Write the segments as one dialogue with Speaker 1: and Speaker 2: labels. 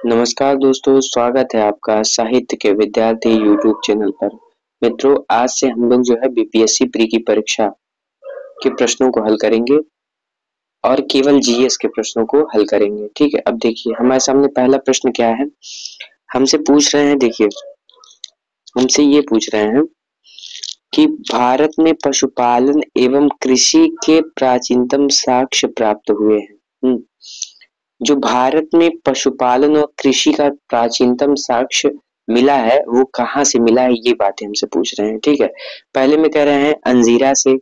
Speaker 1: नमस्कार दोस्तों, स्वागत है आपका साहित्य के विद्यार्थी यूट्यूब चैनल पर। मित्रों, आज से हम लोग जो है बीपीएससी प्री की परीक्षा के प्रश्नों को हल करेंगे और केवल जीएस के प्रश्नों को हल करेंगे। ठीक है, अब देखिए हमारे सामने पहला प्रश्न क्या है। हमसे पूछ रहे हैं, देखिए हमसे ये पूछ रहे हैं कि भारत में पशुपालन एवं कृषि के प्राचीनतम साक्ष्य प्राप्त हुए हैं। जो भारत में पशुपालन और कृषि का प्राचीनतम साक्ष्य मिला है वो कहाँ से मिला है, ये बातें हमसे पूछ रहे हैं। ठीक है, पहले में कह रहे हैं अंजीरा से,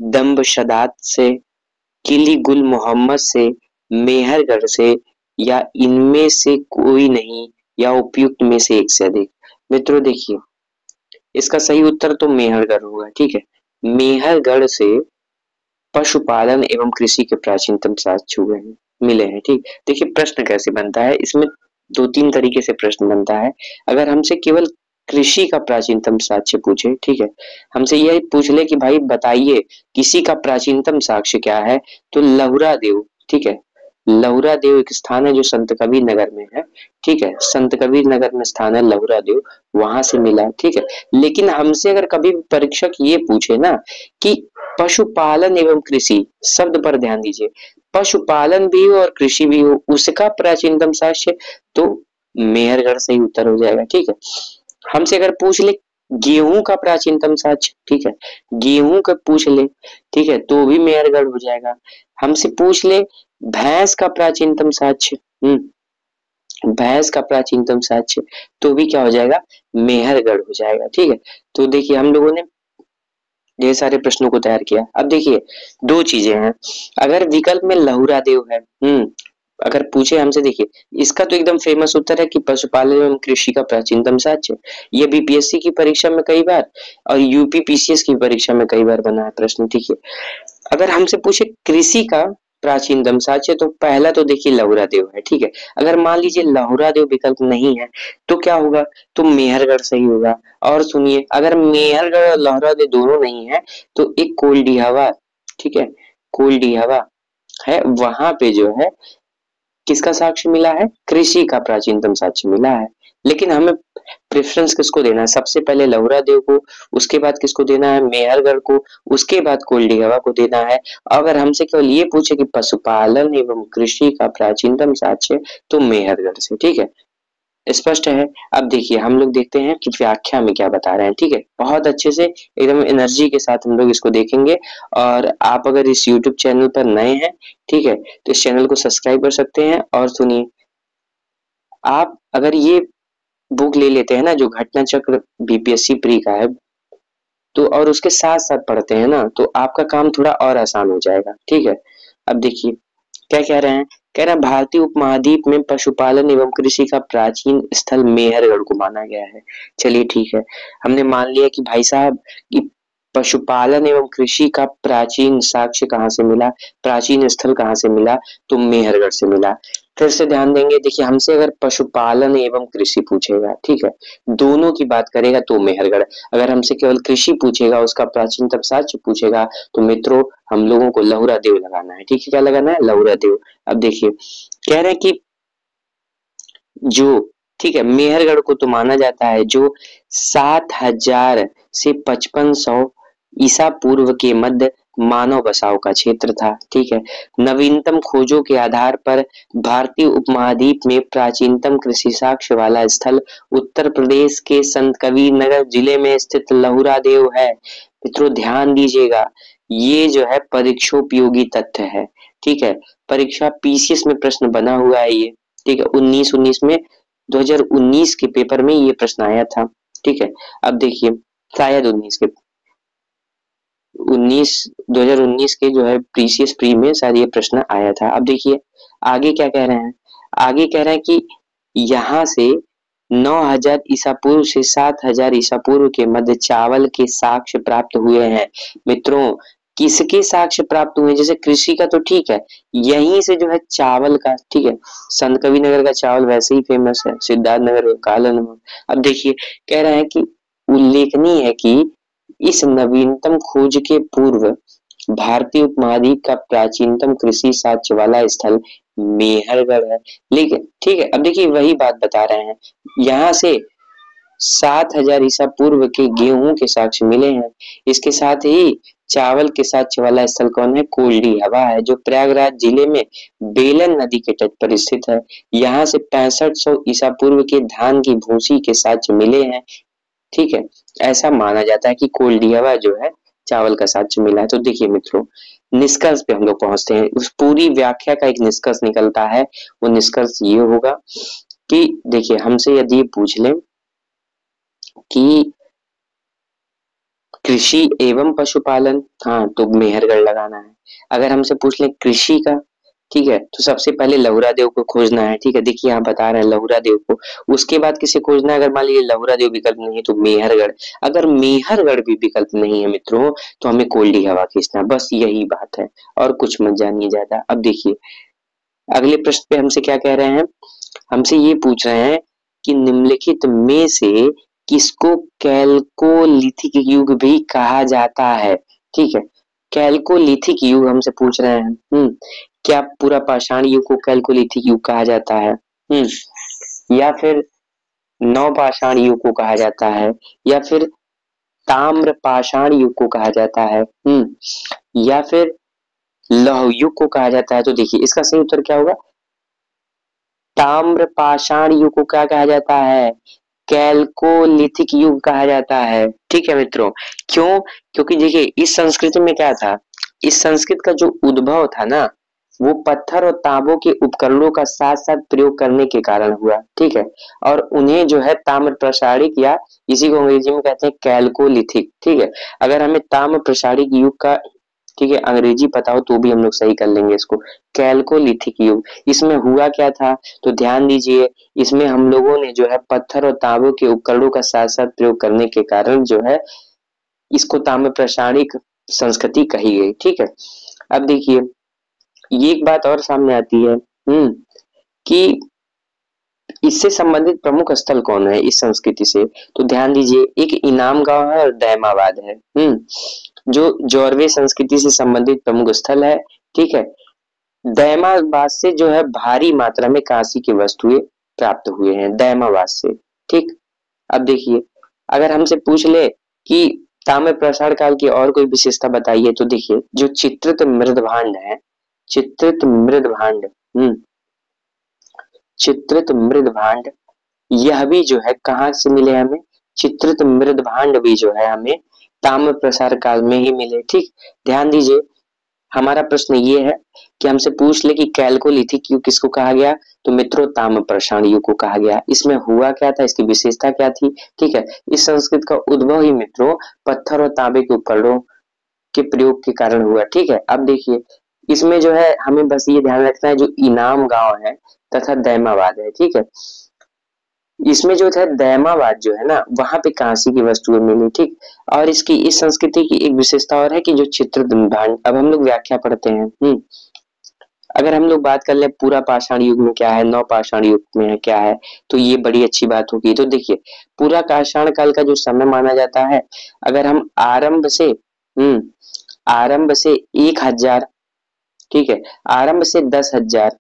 Speaker 1: दम्बशदात से, किली गुल मोहम्मद से, मेहरगढ़ से, या इनमें से कोई नहीं, या उपयुक्त में से एक से अधिक। मित्रों देखिए, इसका सही उत्तर तो मेहरगढ़ होगा। ठीक है, मेहरगढ़ से पशुपालन एवं कृषि के प्राचीनतम साक्ष्य हुए हैं, मिले हैं। ठीक, देखिए प्रश्न कैसे बनता है, इसमें दो तीन तरीके से प्रश्न बनता है। अगर हमसे केवल कृषि का प्राचीनतम साक्ष्य पूछे, ठीक है, हमसे यही पूछ ले कि भाई बताइए किसी का प्राचीनतम साक्ष्य क्या है, तो लहुरा देव। ठीक है, लहुरा देव एक स्थान है जो संत कबीर नगर में है। ठीक है, संत कबीर नगर में स्थान है लहुरा देव, वहां से मिला। ठीक है, लेकिन हमसे अगर कभी परीक्षक ये पूछे ना कि पशुपालन एवं कृषि, शब्द पर ध्यान दीजिए, पशुपालन भी हो और कृषि भी हो, उसका प्राचीनतम साक्ष्य, तो मेहरगढ़ सही उत्तर हो जाएगा। ठीक है, हमसे अगर पूछ ले गेहूं का प्राचीनतम साक्ष्य, ठीक है, गेहूं का पूछ ले, ठीक है, तो भी मेहरगढ़ हो जाएगा। हमसे पूछ ले भैंस का प्राचीनतम साक्ष्य, भैंस का प्राचीनतम साक्ष्य, तो भी क्या हो जाएगा, मेहरगढ़ हो जाएगा। ठीक है, तो देखिए हम लोगों ने ढेर सारे प्रश्नों को तैयार किया। अब देखिए दो चीजें हैं, अगर विकल्प में लहुरा देव है, अगर पूछे हमसे, देखिए इसका तो एकदम फेमस उत्तर है कि पशुपालन एवं कृषि का प्राचीनतम साक्ष्य। ये बीपीएससी की परीक्षा में कई बार और यूपी पीसीएस की परीक्षा में कई बार बना है प्रश्न। ठीक है, अगर हमसे पूछे कृषि का प्राचीनतम साक्ष्य, तो पहला तो देखिए लहुरा देव है। ठीक है, अगर मान लीजिए लहुरा देव विकल्प नहीं है तो क्या होगा, तो मेहरगढ़ सही होगा। और सुनिए, अगर मेहरगढ़ और लहुरा देव दोनों नहीं है तो एक कोल्डिहावा, ठीक है, कोल्डिहावा है, वहां पे जो है किसका साक्ष्य मिला है, कृषि का प्राचीनतम साक्ष्य मिला है। लेकिन हमें प्रेफरेंस किसको देना है, सबसे पहले लहुरा देव को, उसके बाद किसको देना है, मेहरगढ़ को, उसके बाद कोल्डिहवा को देना है। अगर हमसे केवल ये पूछे कि पशुपालन एवं कृषि का प्राचीनतम साक्ष्य, तो मेहरगढ़ से। ठीक है, स्पष्ट है। अब देखिए हम लोग देखते हैं कि व्याख्या में क्या बता रहे हैं। ठीक है, बहुत अच्छे से एकदम एनर्जी के साथ हम लोग इसको देखेंगे। और आप अगर इस यूट्यूब चैनल पर नए हैं, ठीक है, तो इस चैनल को सब्सक्राइब कर सकते हैं। और सुनिए, आप अगर ये बुक ले लेते हैं ना, जो घटना चक्र बीपीएससी प्री का है, तो और उसके साथ साथ पढ़ते हैं ना, तो आपका काम थोड़ा और आसान हो जाएगा। ठीक है, अब देखिए क्या कह रहे हैं, कह रहा है भारतीय उपमहाद्वीप में पशुपालन एवं कृषि का प्राचीन स्थल मेहरगढ़ को माना गया है। चलिए ठीक है, हमने मान लिया कि भाई साहब कि पशुपालन एवं कृषि का प्राचीन साक्ष्य कहाँ से मिला, प्राचीन स्थल कहाँ से मिला, तो मेहरगढ़ से मिला। फिर से ध्यान देंगे, देखिए हमसे अगर पशुपालन एवं कृषि पूछेगा, ठीक है, दोनों की बात करेगा तो मेहरगढ़। अगर हमसे केवल कृषि पूछेगा, उसका प्राचीनतम साक्ष्य पूछेगा, तो मित्रों हम लोगों को लहुरा देव लगाना है। ठीक है, क्या लगाना है, लहुरा देव। अब देखिए कह रहे हैं कि जो, ठीक है, मेहरगढ़ को तो माना जाता है जो 7,000 से 5500 ईसा पूर्व के मध्य मानव बसाव का क्षेत्र था। ठीक है, नवीनतम खोजों के आधार पर भारतीय उपमहाद्वीप में प्राचीनतम कृषि साक्ष्य वाला स्थल उत्तर प्रदेश के संत कबीर नगर जिले में स्थित लहुरा देव है। मित्रों ध्यान दीजिएगा, ये जो है परीक्षोपयोगी तथ्य है। ठीक है, परीक्षा पीसीएस में प्रश्न बना हुआ है ये। ठीक है, 19 में 2019 के पेपर में ये प्रश्न आया था। ठीक है, अब देखिए शायद 19 2019 के जो है पीसीएस प्री में शायद ये प्रश्न आया था। अब देखिए आगे क्या कह रहे हैं, आगे कह रहे हैं कि यहाँ से 9,000 ईसा पूर्व से 7,000 ईसा पूर्व के मध्य चावल के साक्ष्य प्राप्त हुए हैं। मित्रों किसके साक्ष्य प्राप्त हुए, जैसे कृषि का तो ठीक है, यहीं से जो है चावल का, ठीक है, संत कबीर नगर का चावल वैसे ही फेमस है, सिद्धार्थ नगर का काला नमक। अब देखिए कह रहे हैं कि उल्लेखनीय है कि इस नवीनतम खोज के पूर्व भारतीय उपमहाद्वीप का प्राचीनतम कृषि साक्ष्य वाला स्थल मेहरगढ़ है। लेकिन ठीक है, अब देखिए वही बात बता रहे हैं, यहाँ से 7000 ईसा पूर्व के गेहूं के साक्ष्य मिले हैं। इसके साथ ही चावल के साक्ष्य वाला स्थल कौन है? कोल्डी हवा है, जो प्रयागराज जिले में बेलन नदी के तट पर स्थित है। यहाँ से 6500 ईसा पूर्व के धान की भूसी के साक्ष्य मिले हैं। ठीक है, ऐसा माना जाता है कि कोल्डी हवा जो है चावल का साक्ष्य मिला है। तो देखिए मित्रों, निष्कर्ष पे हम लोग पहुंचते हैं। उस पूरी व्याख्या का एक निष्कर्ष निकलता है। वो निष्कर्ष ये होगा कि देखिए, हमसे यदि पूछ लें कि कृषि एवं पशुपालन, हाँ तो मेहरगढ़ लगाना है। अगर हमसे पूछ ले कृषि का, ठीक है, तो सबसे पहले लहुरा देव को खोजना है। ठीक है, देखिए यहाँ बता रहे हैं लहुरा देव को। उसके बाद किसे खोजना है? अगर मान लीजिए लहुरा देव विकल्प नहीं है तो मेहरगढ़। अगर मेहरगढ़ भी विकल्प नहीं है मित्रों तो हमें कोल्डी हवा खींचना, बस यही बात है, और कुछ मत जानिए ज्यादा। अब देखिए अगले प्रश्न पे हमसे क्या कह रहे हैं? हमसे ये पूछ रहे हैं कि निम्नलिखित में से किसको कैल्कोलिथिक युग भी कहा जाता है? ठीक है, कैल्कोलिथिक युग हमसे पूछ रहे हैं। क्या पूरा पाषाण युग को कैल्कोलिथिक युग कहा जाता है? या फिर नव पाषाण युग को कहा जाता है, या फिर ताम्र पाषाण युग को कहा जाता है, या फिर लौह युग को कहा जाता है? तो देखिए इसका सही उत्तर क्या होगा? ताम्र पाषाण युग को क्या कहा जाता है? कैल्कोलिथिक युग कहा जाता है। ठीक है मित्रों, क्यों? क्योंकि देखिए इस संस्कृति में क्या था, इस संस्कृत का जो उद्भव था ना, वो पत्थर और तांबों के उपकरणों का साथ साथ प्रयोग करने के कारण हुआ। ठीक है, और उन्हें जो है ताम्र प्रसारिक, या इसी को अंग्रेजी में कहते हैं कैल्कोलिथिक। ठीक है, अगर हमें ताम्र प्रसारिक युग का, ठीक है, अंग्रेजी पता हो तो भी हम लोग सही कर लेंगे इसको, कैल्कोलिथिक युग। इसमें हुआ क्या था? तो ध्यान दीजिए, इसमें हम लोगों ने जो है पत्थर और तांबों के उपकरणों का साथ साथ प्रयोग करने के कारण जो है इसको ताम्र प्रसारिक संस्कृति कही गई। ठीक है, अब देखिए ये एक बात और सामने आती है कि इससे संबंधित प्रमुख स्थल कौन है इस संस्कृति से? तो ध्यान दीजिए, एक इनाम गांव है और दैमाबाद है, जो जौरवे संस्कृति से संबंधित प्रमुख स्थल है। ठीक है, दैमाबाद से जो है भारी मात्रा में कांसी की वस्तुएं प्राप्त हुए हैं, दैमाबाद से। ठीक, अब देखिए अगर हमसे पूछ ले कि ताम्र प्रसार काल की और कोई विशेषता बताइए, तो देखिए जो चित्रित मृद भांड है, चित्रित मृद भांड, चित्रित मृद भांड, यह भी जो है कहाँ से मिले हमें? चित्रित मृद भांड भी जो है हमें ताम्र प्रसार काल में ही मिले। ठीक, ध्यान दीजिए हमारा प्रश्न ये है कि हमसे पूछ ले कि कैल्कोलिथिक युग किसको कहा गया? तो मित्रों ताम्र प्रसार युग को कहा गया। इसमें हुआ क्या था, इसकी विशेषता क्या थी? ठीक है, इस संस्कृत का उद्भव ही मित्रों पत्थर और तांबे के उपकरणों के प्रयोग के कारण हुआ। ठीक है, अब देखिए इसमें जो है हमें बस ये ध्यान रखना है, जो इनाम गांव है तथा दैमाबाद है, ठीक है, इसमें जो था दैमाबाद जो है ना, वहां पे कांसी की वस्तुएं मिली। ठीक, और इसकी इस संस्कृति की एक विशेषता और है कि जो चित्रित भांड, अब हम लोग व्याख्या पढ़ते हैं। अगर हम लोग बात कर ले पूरा पाषाण युग में क्या है, नव पाषाण युग में क्या है, तो ये बड़ी अच्छी बात होगी। तो देखिए पूरा पाषाण काल का जो समय माना जाता है, अगर हम आरंभ से 1000, ठीक है, आरंभ से 10,000,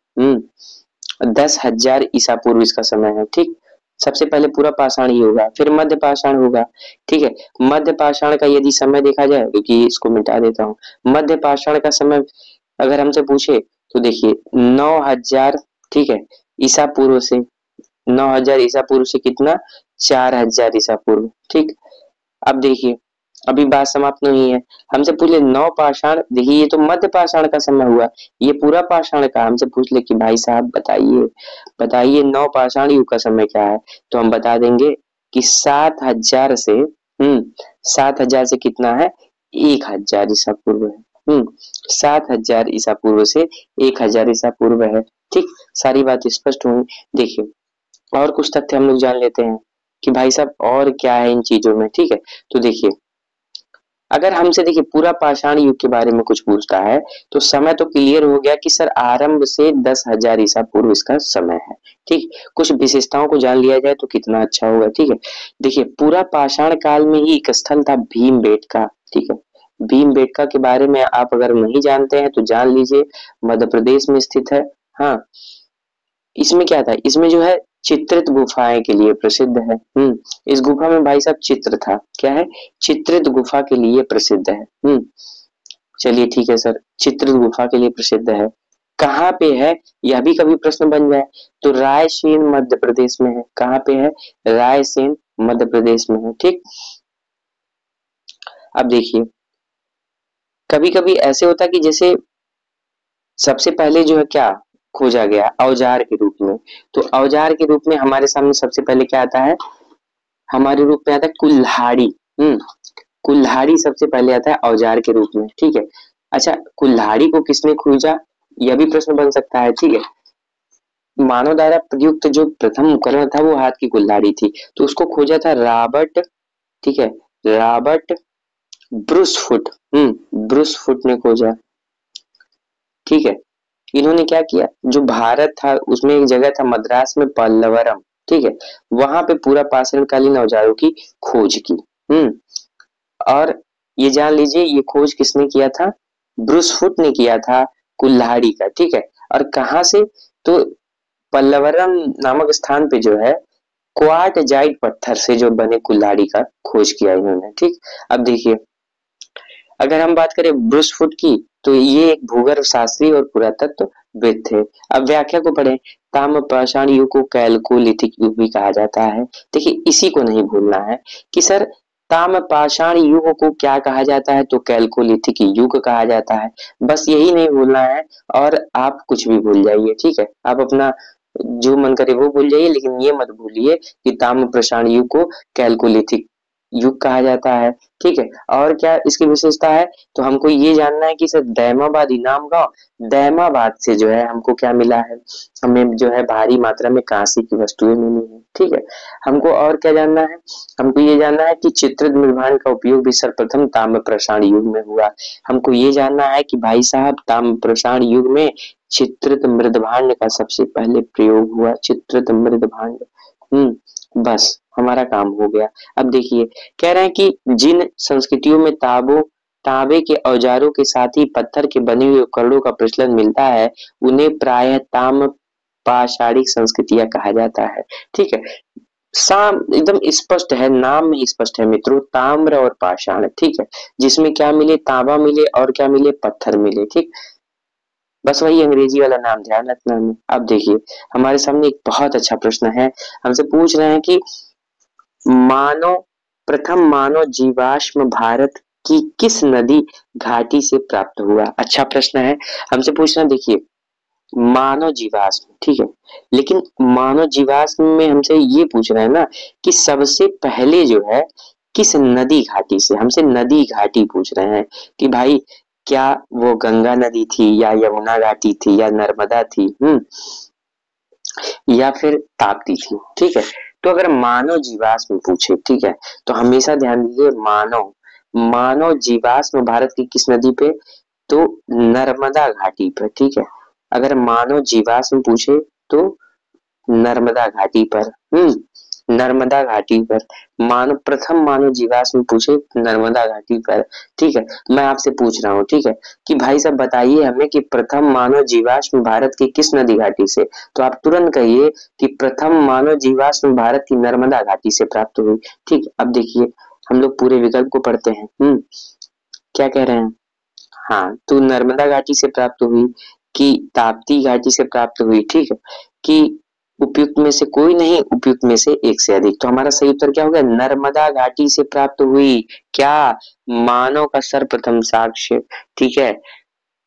Speaker 1: 10,000 ईसा पूर्व इसका समय है। ठीक, सबसे पहले पूरा पाषाण ही होगा, फिर मध्य पाषाण होगा। ठीक है, मध्य पाषाण का यदि समय देखा जाए, क्योंकि इसको मिटा देता हूँ, मध्य पाषाण का समय अगर हमसे पूछे तो देखिए 9,000, ठीक है, ईसा पूर्व से 9,000 ईसा पूर्व से कितना? 4,000 ईसा पूर्व। ठीक, अब देखिए अभी बात समाप्त नहीं है, हमसे पूछ ले नौ पाषाण, देखिए ये तो मध्य पाषाण का समय हुआ, ये पूरा पाषाण का। हमसे पूछ ले कि भाई साहब बताइए नौ पाषाण युग का समय क्या है, तो हम बता देंगे कि 7,000 से 7,000 से कितना है? 1,000 ईसा पूर्व है। 7,000 ईसा पूर्व से 1,000 ईसा पूर्व है। ठीक, सारी बात स्पष्ट हुई। देखिए और कुछ तथ्य हम लोग जान लेते हैं कि भाई साहब और क्या है इन चीजों में। ठीक है, तो देखिए अगर हमसे देखिए पूरा पाषाण युग के बारे में कुछ पूछता है तो समय तो क्लियर हो गया कि सर आरंभ से 10,000 ईसा पूर्व इसका समय है। ठीक, कुछ विशेषताओं को जान लिया जाए तो कितना अच्छा होगा। ठीक है, देखिए पूरा पाषाण काल में ही एक स्थल था भीमबेटका। ठीक है, भीमबेटका के बारे में आप अगर नहीं जानते हैं तो जान लीजिए, मध्य प्रदेश में स्थित है। हाँ, इसमें क्या था, इसमें जो है चित्रित गुफाएं के लिए प्रसिद्ध है। इस गुफा में भाई साहब चित्र था, क्या है, चित्रित गुफा के लिए प्रसिद्ध है। चलिए ठीक है सर, चित्रित गुफा के लिए प्रसिद्ध है। कहाँ पे है, यह भी कभी प्रश्न बन जाए तो रायसेन मध्य प्रदेश में है। कहाँ पे है, रायसेन मध्य प्रदेश में है। ठीक, अब देखिए कभी कभी ऐसे होता है कि जैसे सबसे पहले जो है क्या खोजा गया, औजार के रूप में। तो औजार के रूप में हमारे सामने सबसे पहले क्या आता है, हमारे रूप में आता है कुल्हाड़ी। कुल्हाड़ी सबसे पहले आता है औजार के रूप में। ठीक है, अच्छा कुल्हाड़ी को किसने खोजा, यह भी प्रश्न बन सकता है। ठीक है, मानव द्वारा प्रयुक्त जो प्रथम उपकरण था वो हाथ की कुल्हाड़ी थी, तो उसको खोजा था रॉबर्ट, ठीक है, रॉबर्ट ब्रूसफुट। ब्रूसफुट ने खोजा। ठीक है, इन्होंने क्या किया, जो भारत था उसमें एक जगह था मद्रास में पल्लवरम, ठीक है, वहां पे पूरा पाषाणकालीन औजारों की खोज की। और ये जान लीजिए ये खोज किसने किया था, ब्रूसफुट ने किया था कुल्हाड़ी का। ठीक है, और कहां से, तो पल्लवरम नामक स्थान पे जो है क्वार्टजाइट पत्थर से जो बने कुल्हाड़ी का खोज किया इन्होंने। ठीक, अब देखिए अगर हम बात करें ब्रूसफुट की, तो ये एक भूगर्भ शास्त्री और पुरातत्वविद थे। अब व्याख्या को पढ़ें, ताम्र पाषाण युग को कैल्कोलिथिक युग भी कहा जाता है। देखिए इसी को नहीं भूलना है कि सर ताम्र पाषाण युग को क्या कहा जाता है, तो कैल्कोलिथिक युग कहा जाता है। बस यही नहीं भूलना है, और आप कुछ भी भूल जाइए। ठीक है, आप अपना जो मन करे वो भूल जाइए, लेकिन ये मत भूलिए कि ताम्र पाषाण युग को कैल्कोलिथिक युग कहा जाता है। ठीक है, और क्या इसकी विशेषता है, तो हमको ये जानना है कि सर दैमाबाद इनाम गांव, दैमाबाद से जो है हमको क्या मिला है, हमें जो है भारी मात्रा में कांसे की वस्तुएं मिली है। ठीक है, हमको और क्या जानना है, हमको ये जानना है कि चित्रित मृदभांड का उपयोग भी सर्वप्रथम ताम्रपाषाण युग में हुआ। हमको ये जानना है कि भाई साहब ताम्रपाषाण युग में चित्रित मृदभांड का सबसे पहले प्रयोग हुआ, चित्रित मृदभांड। बस हमारा काम हो गया। अब देखिए कह रहे हैं कि जिन संस्कृतियों में तांबे के औजारों के साथ ही पत्थर के बने हुए उपकरणों का प्रचलन मिलता है, उन्हें प्रायः ताम्र पाषाणिक संस्कृतियां कहा जाता है। ठीक है, साम एकदम स्पष्ट है, नाम में स्पष्ट है मित्रों, ताम्र और पाषाण। ठीक है, जिसमें क्या मिले, तांबा मिले और क्या मिले, पत्थर मिले। ठीक, बस वही अंग्रेजी वाला नाम ध्यान रखना है। अब देखिए हमारे सामने एक बहुत अच्छा प्रश्न है, हमसे पूछ रहे हैं कि प्रथम मानव जीवाश्म भारत की किस नदी घाटी से प्राप्त हुआ। अच्छा प्रश्न है, हमसे पूछना, देखिए मानव जीवाश्म, ठीक है, लेकिन मानव जीवाश्म में हमसे ये पूछ रहे हैं ना कि सबसे पहले जो है किस नदी घाटी से, हमसे नदी घाटी पूछ रहे हैं कि भाई क्या वो गंगा नदी थी या यमुना घाटी थी या नर्मदा थी, या फिर ताप्ती थी। ठीक है, तो अगर मानव जीवाश्म पूछे, ठीक है, तो हमेशा ध्यान दीजिए मानव मानव जीवाश्म भारत की किस नदी पे, तो नर्मदा घाटी पर। ठीक है, अगर मानव जीवाश्म पूछे तो नर्मदा घाटी पर। नर्मदा घाटी पर प्रथम मानव जीवाश्म पूछे नर्मदा घाटी पर। ठीक है, मैं आपसे पूछ रहा हूँ, ठीक है, कि भाई साहब बताइए हमें कि प्रथम मानव जीवाश्म भारत की किस नदी घाटी से, तो आप तुरंत कहिए कि प्रथम मानव जीवाश्म भारत की नर्मदा घाटी से प्राप्त हुई। ठीक, अब देखिए हम लोग पूरे विकल्प को पढ़ते हैं। क्या कह रहे हैं, हाँ तो नर्मदा घाटी से प्राप्त हुई कि ताप्ती घाटी से प्राप्त हुई, ठीक है, कि उपयुक्त में से कोई नहीं, उपयुक्त में से एक से अधिक। तो हमारा सही उत्तर क्या होगा, नर्मदा घाटी से प्राप्त हुई। क्या, मानव का सर्वप्रथम साक्ष्य। ठीक है,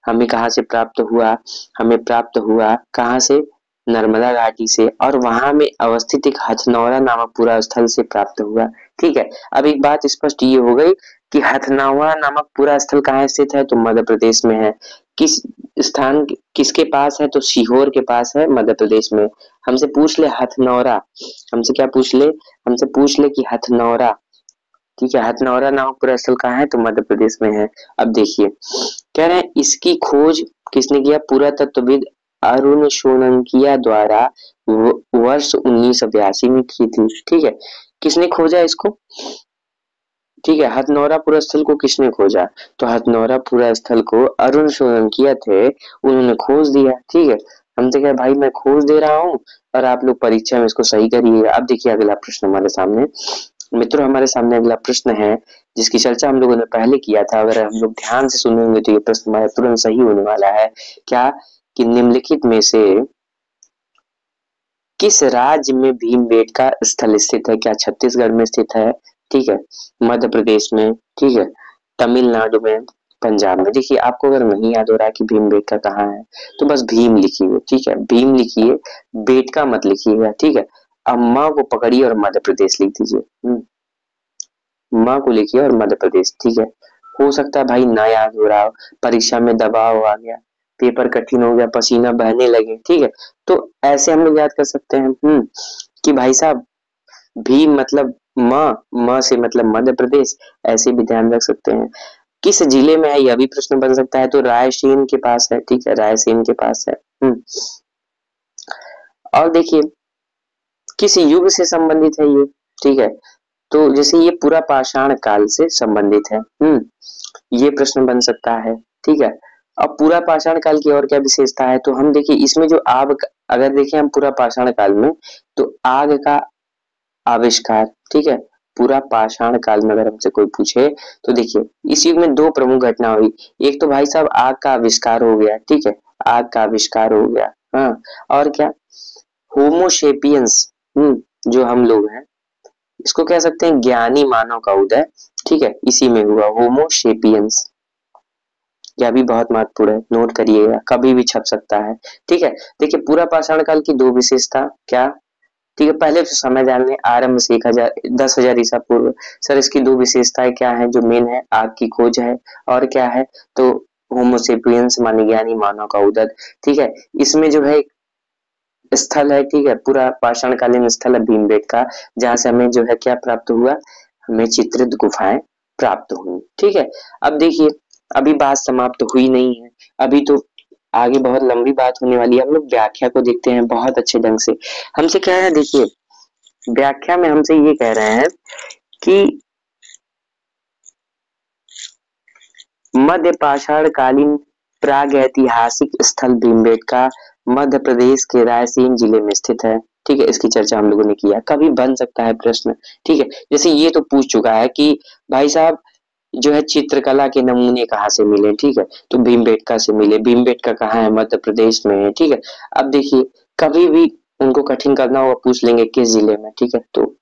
Speaker 1: हमें कहाँ से प्राप्त हुआ, हमें प्राप्त हुआ कहाँ से, नर्मदा घाटी से, और वहां में अवस्थित एक हथनौरा नामक पूरा स्थल से प्राप्त हुआ। ठीक है, अब एक बात स्पष्ट ये हो गई कि हथनौरा नामक पूरा स्थल कहाँ स्थित है, तो मध्य प्रदेश में है। किस स्थान किसके पास है, तो सीहोर के पास है, मध्य प्रदेश में। हमसे पूछ ले हथनौरा, हमसे क्या पूछ ले, हमसे पूछ ले कि हथनौरा, ठीक है, हथनौरा नामक पूरा स्थल कहाँ है, तो मध्य प्रदेश में है। अब देखिए कह रहे हैं इसकी खोज किसने किया, पुरातत्वविद अरुण सोलंकिया द्वारा वर्ष 1982 में की थी। ठीक है, किसने खोजा इसको, ठीक है। हथनौरापुरा स्थल को किसने खोजा? तो हथनौरापुरा स्थल को अरुण सोलंकिया थे, उन्होंने खोज दिया। ठीक है, हमसे क्या भाई, मैं खोज दे रहा हूँ और आप लोग परीक्षा में इसको सही करिएगा। अब देखिए अगला प्रश्न हमारे सामने, मित्रों हमारे सामने अगला प्रश्न है जिसकी चर्चा हम लोगों ने पहले किया था। अगर हम लोग ध्यान से सुनेंगे तो ये प्रश्न हमारा तुरंत सही होने वाला है। क्या? कि निम्नलिखित में से किस राज्य में भीमबेटका स्थल स्थित है? क्या छत्तीसगढ़ में स्थित है? ठीक है, मध्य प्रदेश में, ठीक है, तमिलनाडु में, पंजाब में। देखिए आपको अगर नहीं याद हो रहा है कि भीमबेटका कहाँ है तो बस भीम लिखिए। ठीक है, भीम लिखिए, बेटका मत लिखिएगा। ठीक है, अब माँ को पकड़िए और मध्य प्रदेश लिख दीजिए। माँ को लिखिए और मध्य प्रदेश। ठीक है, हो सकता है भाई ना याद हो रहा हो, परीक्षा में दबाव आ गया, पेपर कठिन हो गया, पसीना बहने लगे। ठीक है, तो ऐसे हम लोग याद कर सकते हैं कि भाई साहब भीम मतलब माँ, माँ से मतलब मध्य प्रदेश, ऐसे भी ध्यान रख सकते हैं। किस जिले में है यह भी प्रश्न बन सकता है, तो रायसेन के पास है। ठीक है, रायसेन के पास है। और देखिए किस युग से संबंधित है ये? ठीक है, तो जैसे ये पूरा पाषाण काल से संबंधित है। ये प्रश्न बन सकता है। ठीक है, अब पूरा पाषाण काल की और क्या विशेषता है, तो हम देखिए इसमें जो आग, अगर देखें हम पूरा पाषाण काल में, तो आग का आविष्कार। ठीक है, पूरा पाषाण काल में अगर हमसे कोई पूछे तो देखिए इस युग में दो प्रमुख घटना हुई। एक तो भाई साहब आग का आविष्कार हो गया। ठीक है, आग का आविष्कार हो गया। हाँ, और क्या? होमोसेपियंस, जो हम लोग हैं इसको कह सकते हैं ज्ञानी मानव का उदय। ठीक है, इसी में हुआ होमोसेपियंस। यह भी बहुत महत्वपूर्ण है, नोट करिएगा, कभी भी छप सकता है। ठीक है, देखिए पूरा पाषाण काल की दो विशेषता क्या? ठीक है, पहले तो समय जान लें, आरंभ से 10,000 ईसा पूर्व। सर इसकी दो विशेषताएं क्या है जो मेन है? आग की खोज है, और क्या है? तो होमोसेपियंस माने ज्ञानी मानव का उदय। ठीक है, इसमें जो है स्थल है, ठीक है, पूरा पाषाण कालीन स्थल है भीमबेटका, जहां से हमें जो है क्या प्राप्त हुआ? हमें चित्रित गुफाएं प्राप्त हुई। ठीक है, अब देखिए अभी बात समाप्त हुई नहीं है, अभी तो आगे बहुत लंबी बात होने वाली है। हम लोग व्याख्या को देखते हैं बहुत अच्छे ढंग से। हमसे क्या है, देखिए व्याख्या में हमसे ये कह रहे हैं कि मध्य पाषाण कालीन प्राग ऐतिहासिक स्थल भीमबेटका मध्य प्रदेश के रायसेन जिले में स्थित है। ठीक है, इसकी चर्चा हम लोगों ने किया, कभी बन सकता है प्रश्न। ठीक है, जैसे ये तो पूछ चुका है कि भाई साहब जो है चित्रकला के नमूने कहाँ से मिले। ठीक है, तो भीमबेटका से मिले। भीमबेटका कहाँ है? मध्य प्रदेश में है। ठीक है, अब देखिए कभी भी उनको कठिन करना होगा, पूछ लेंगे किस जिले में। ठीक है, तो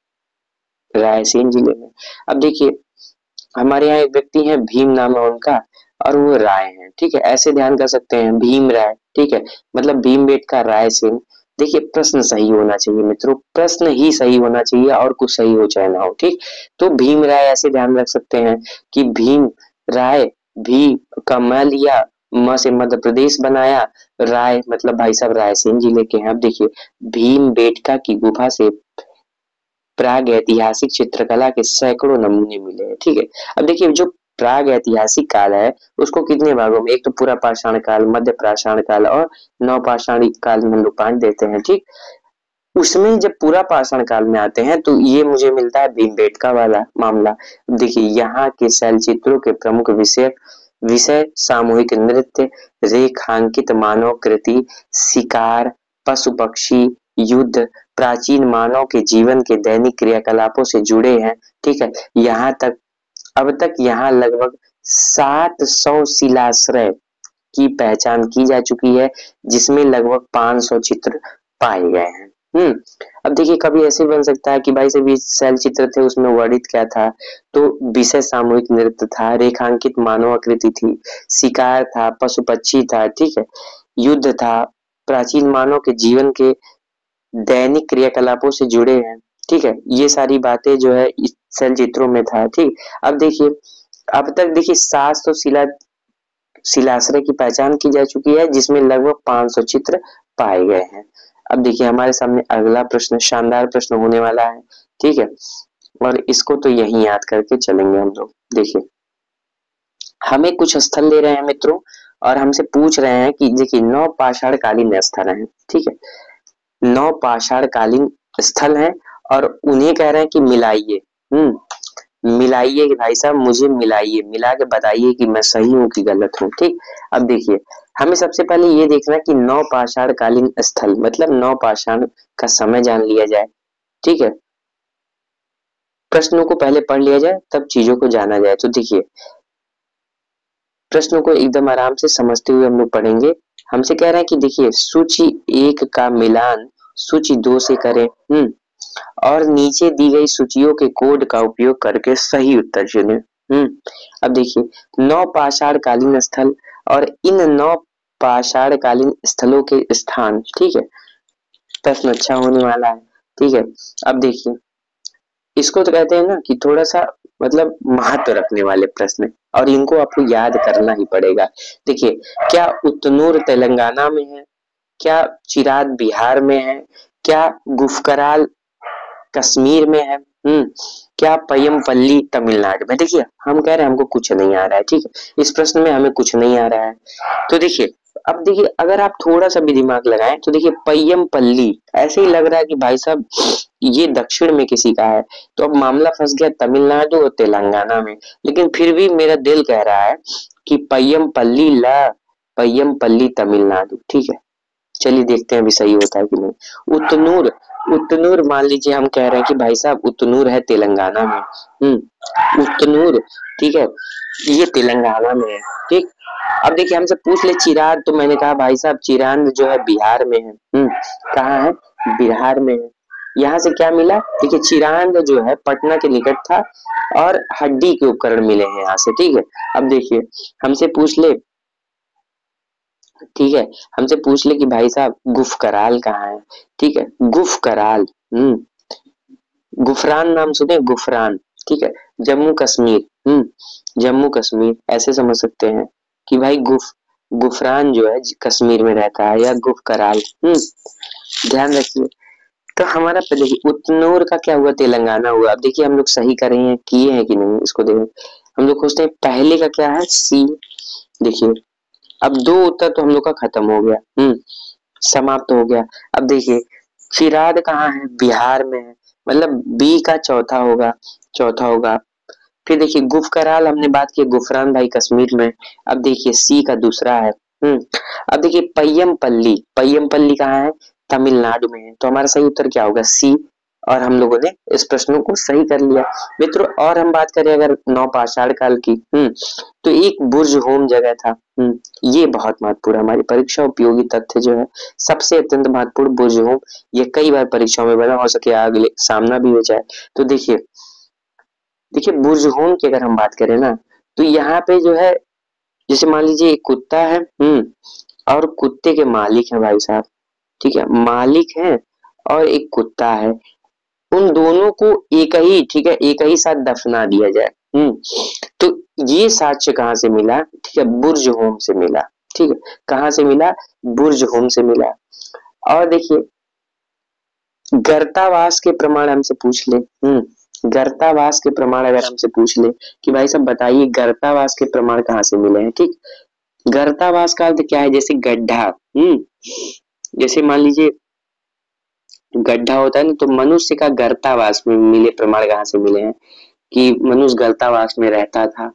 Speaker 1: रायसेन जिले में। अब देखिए हमारे यहाँ एक व्यक्ति है, भीम नाम है उनका, और वो राय है। ठीक है, ऐसे ध्यान कर सकते हैं, भीम राय। ठीक है, मतलब भीमबेटका रायसेन। देखिए प्रश्न सही होना चाहिए मित्रों, प्रश्न ही सही होना चाहिए, और कुछ सही हो चाहे ना हो। ठीक, तो भीम राय ऐसे ध्यान रख सकते हैं कि भीम राय, भी का म लिया, म से मध्य प्रदेश बनाया, राय मतलब भाई साहब रायसेन जिले के हैं। अब देखिए भीमबेटका की गुफा से प्राग ऐतिहासिक चित्रकला के सैकड़ों नमूने मिले हैं। ठीक है, अब देखिए जो प्राग ऐतिहासिक काल है उसको कितने भागों में, एक तो पूरा पाषाण काल, मध्य पाषाण काल और नवपाषाण काल में हम लोग बांट देते हैं। ठीक, उसमें जब पूरा पाषाण काल में आते हैं तो ये मुझे मिलता है भीमबेटका वाला मामला। देखिए यहाँ के शैल चित्रों के प्रमुख विषय विषय सामूहिक नृत्य, रेखांकित मानव कृति, शिकार, पशु पक्षी, युद्ध, प्राचीन मानव के जीवन के दैनिक क्रियाकलापों से जुड़े हैं। ठीक है, यहाँ तक अब तक यहाँ लगभग 700 शिलाश्रय की पहचान की जा चुकी है, जिसमें लगभग 500 चित्र पाए गए हैं। अब देखिए कभी ऐसे बन सकता है कि भाई से भी शैल चित्र थे, उसमें वर्णित क्या था, तो विषय सामूहिक नृत्य था, रेखांकित मानव आकृति थी, शिकार था, पशु पक्षी था। ठीक है, युद्ध था, प्राचीन मानव के जीवन के दैनिक क्रियाकलापों से जुड़े हैं। ठीक है, ये सारी बातें जो है इस शैल चित्रों में था। ठीक, अब देखिए अब तक देखिए 700 शिलाश्रय की पहचान की जा चुकी है, जिसमें लगभग 500 चित्र पाए गए हैं। अब देखिए हमारे सामने अगला प्रश्न, शानदार प्रश्न होने वाला है। ठीक है, और इसको तो यही याद करके चलेंगे हम लोग। देखिए हमें कुछ स्थल दे रहे हैं मित्रों, और हमसे पूछ रहे हैं कि देखिए 9 पाषाण कालीन स्थल हैं। ठीक है, 9 पाषाण कालीन स्थल हैं और उन्हें कह रहे हैं कि मिलाइए। मिलाइए कि भाई साहब मुझे मिलाइए, मिला के बताइए कि मैं सही हूँ कि गलत हूँ। ठीक, अब देखिए हमें सबसे पहले ये देखना कि नौ पाषाण कालीन स्थल मतलब नौ पाषाण का समय जान लिया जाए। ठीक है, प्रश्नों को पहले पढ़ लिया जाए तब चीजों को जाना जाए। तो देखिए प्रश्नों को एकदम आराम से समझते हुए हम लोग पढ़ेंगे। हमसे कह रहा है कि देखिए सूची 1 का मिलान सूची 2 से करें। और नीचे दी गई सूचियों के कोड का उपयोग करके सही उत्तर चुनें। अब देखिए 9 पाषाण कालीन स्थल और इन 9 पाषाण कालीन स्थलों के स्थान। ठीक है, प्रश्न अच्छा होने वाला है। ठीक है, अब देखिए इसको तो कहते हैं ना कि थोड़ा सा मतलब महत्व रखने वाले प्रश्न, और इनको आपको याद करना ही पड़ेगा। देखिए क्या उतनूर तेलंगाना में है, क्या चिराद बिहार में है, क्या गुफकराल कश्मीर में है, क्या पय्यमपल्ली तमिलनाडु में। देखिए हम कह रहे हैं हमको कुछ नहीं आ रहा है। ठीक है, इस प्रश्न में हमें कुछ नहीं आ रहा है। तो देखिए अब देखिए अगर आप थोड़ा सा भी दिमाग लगाएं तो देखिए पय्यमपल्ली ऐसे ही लग रहा है कि भाई साहब ये दक्षिण में किसी का है, तो अब मामला फंस गया तमिलनाडु और तेलंगाना में। लेकिन फिर भी मेरा दिल कह रहा है कि पय्यमपल्ली तमिलनाडु। ठीक है, चलिए देखते हैं अभी सही होता है कि नहीं। उतनूर, उतनूर मान लीजिए हम कह रहे हैं कि भाई साहब उतनूर है तेलंगाना में। उतनूर, ठीक है, ये तेलंगाना में है। ठीक, अब देखिए हमसे पूछ ले चिराग, तो मैंने कहा भाई साहब चिरांद जो है बिहार में है। कहाँ है, बिहार में है। यहाँ से क्या मिला, देखिए चिरांद जो है पटना के निकट था और हड्डी के उपकरण मिले हैं यहाँ से। ठीक है, अब देखिए हमसे पूछ ले, ठीक है, हमसे पूछ ले कि भाई साहब गुफकराल कहाँ है। ठीक है, गुफकराल, गुफरान नाम सुने, गुफरान। ठीक है, जम्मू कश्मीर, जम्मू कश्मीर ऐसे समझ सकते हैं कि भाई गुफरान जो है कश्मीर में रहता है, या गुफकराल। ध्यान रखिए। तो हमारा देखिए उतनूर का क्या हुआ, तेलंगाना हुआ। अब देखिए हम लोग सही कर रहे हैं, किए हैं कि नहीं इसको देखिए। हम लोग खोजते हैं पहले का क्या है, सी। देखिए अब दो उत्तर तो हम लोग का खत्म हो गया, समाप्त हो गया। अब देखिए चिराद कहाँ है, बिहार में है, मतलब बी का चौथा होगा, चौथा होगा। फिर देखिए गुफकराल हमने बात की, गुफरान भाई कश्मीर में। अब देखिए सी का दूसरा है। अब देखिए पय्यमपल्ली, पय्यमपल्ली कहाँ है, तमिलनाडु में है। तो हमारा सही उत्तर क्या होगा, सी। और हम लोगों ने इस प्रश्नों को सही कर लिया मित्रों। और हम बात करें अगर नौपाषाण काल की, तो एक बुर्ज होम जगह था। ये बहुत महत्वपूर्ण, हमारी परीक्षा उपयोगी तथ्य जो है सबसे अत्यंत महत्वपूर्ण बुर्ज होम। ये कई बार परीक्षाओं में बना, हो सके अगले सामना भी हो जाए। तो देखिए देखिए बुर्ज होम की अगर हम बात करें ना, तो यहाँ पे जो है जैसे मान लीजिए एक कुत्ता है, और कुत्ते के मालिक है भाई साहब। ठीक है, मालिक है और एक कुत्ता है, उन दोनों को एक ही, ठीक है, एक ही साथ दफना दिया जाए। तो ये साक्ष्य कहाँ से मिला, ठीक है, बुर्ज होम से मिला। ठीक है, कहाँ से मिला, बुर्ज होम से मिला। और देखिए गर्तावास के प्रमाण हमसे पूछ ले, गर्तावास के प्रमाण अगर हमसे पूछ ले कि भाई साहब बताइए गर्तावास के प्रमाण कहाँ से मिले हैं। ठीक, गर्तावास का अर्थ क्या है, जैसे गड्ढा, जैसे मान लीजिए गड्ढा होता है ना, तो मनुष्य का गर्तावास में मिले प्रमाण कहाँ से मिले हैं कि मनुष्य गर्तावास में रहता था।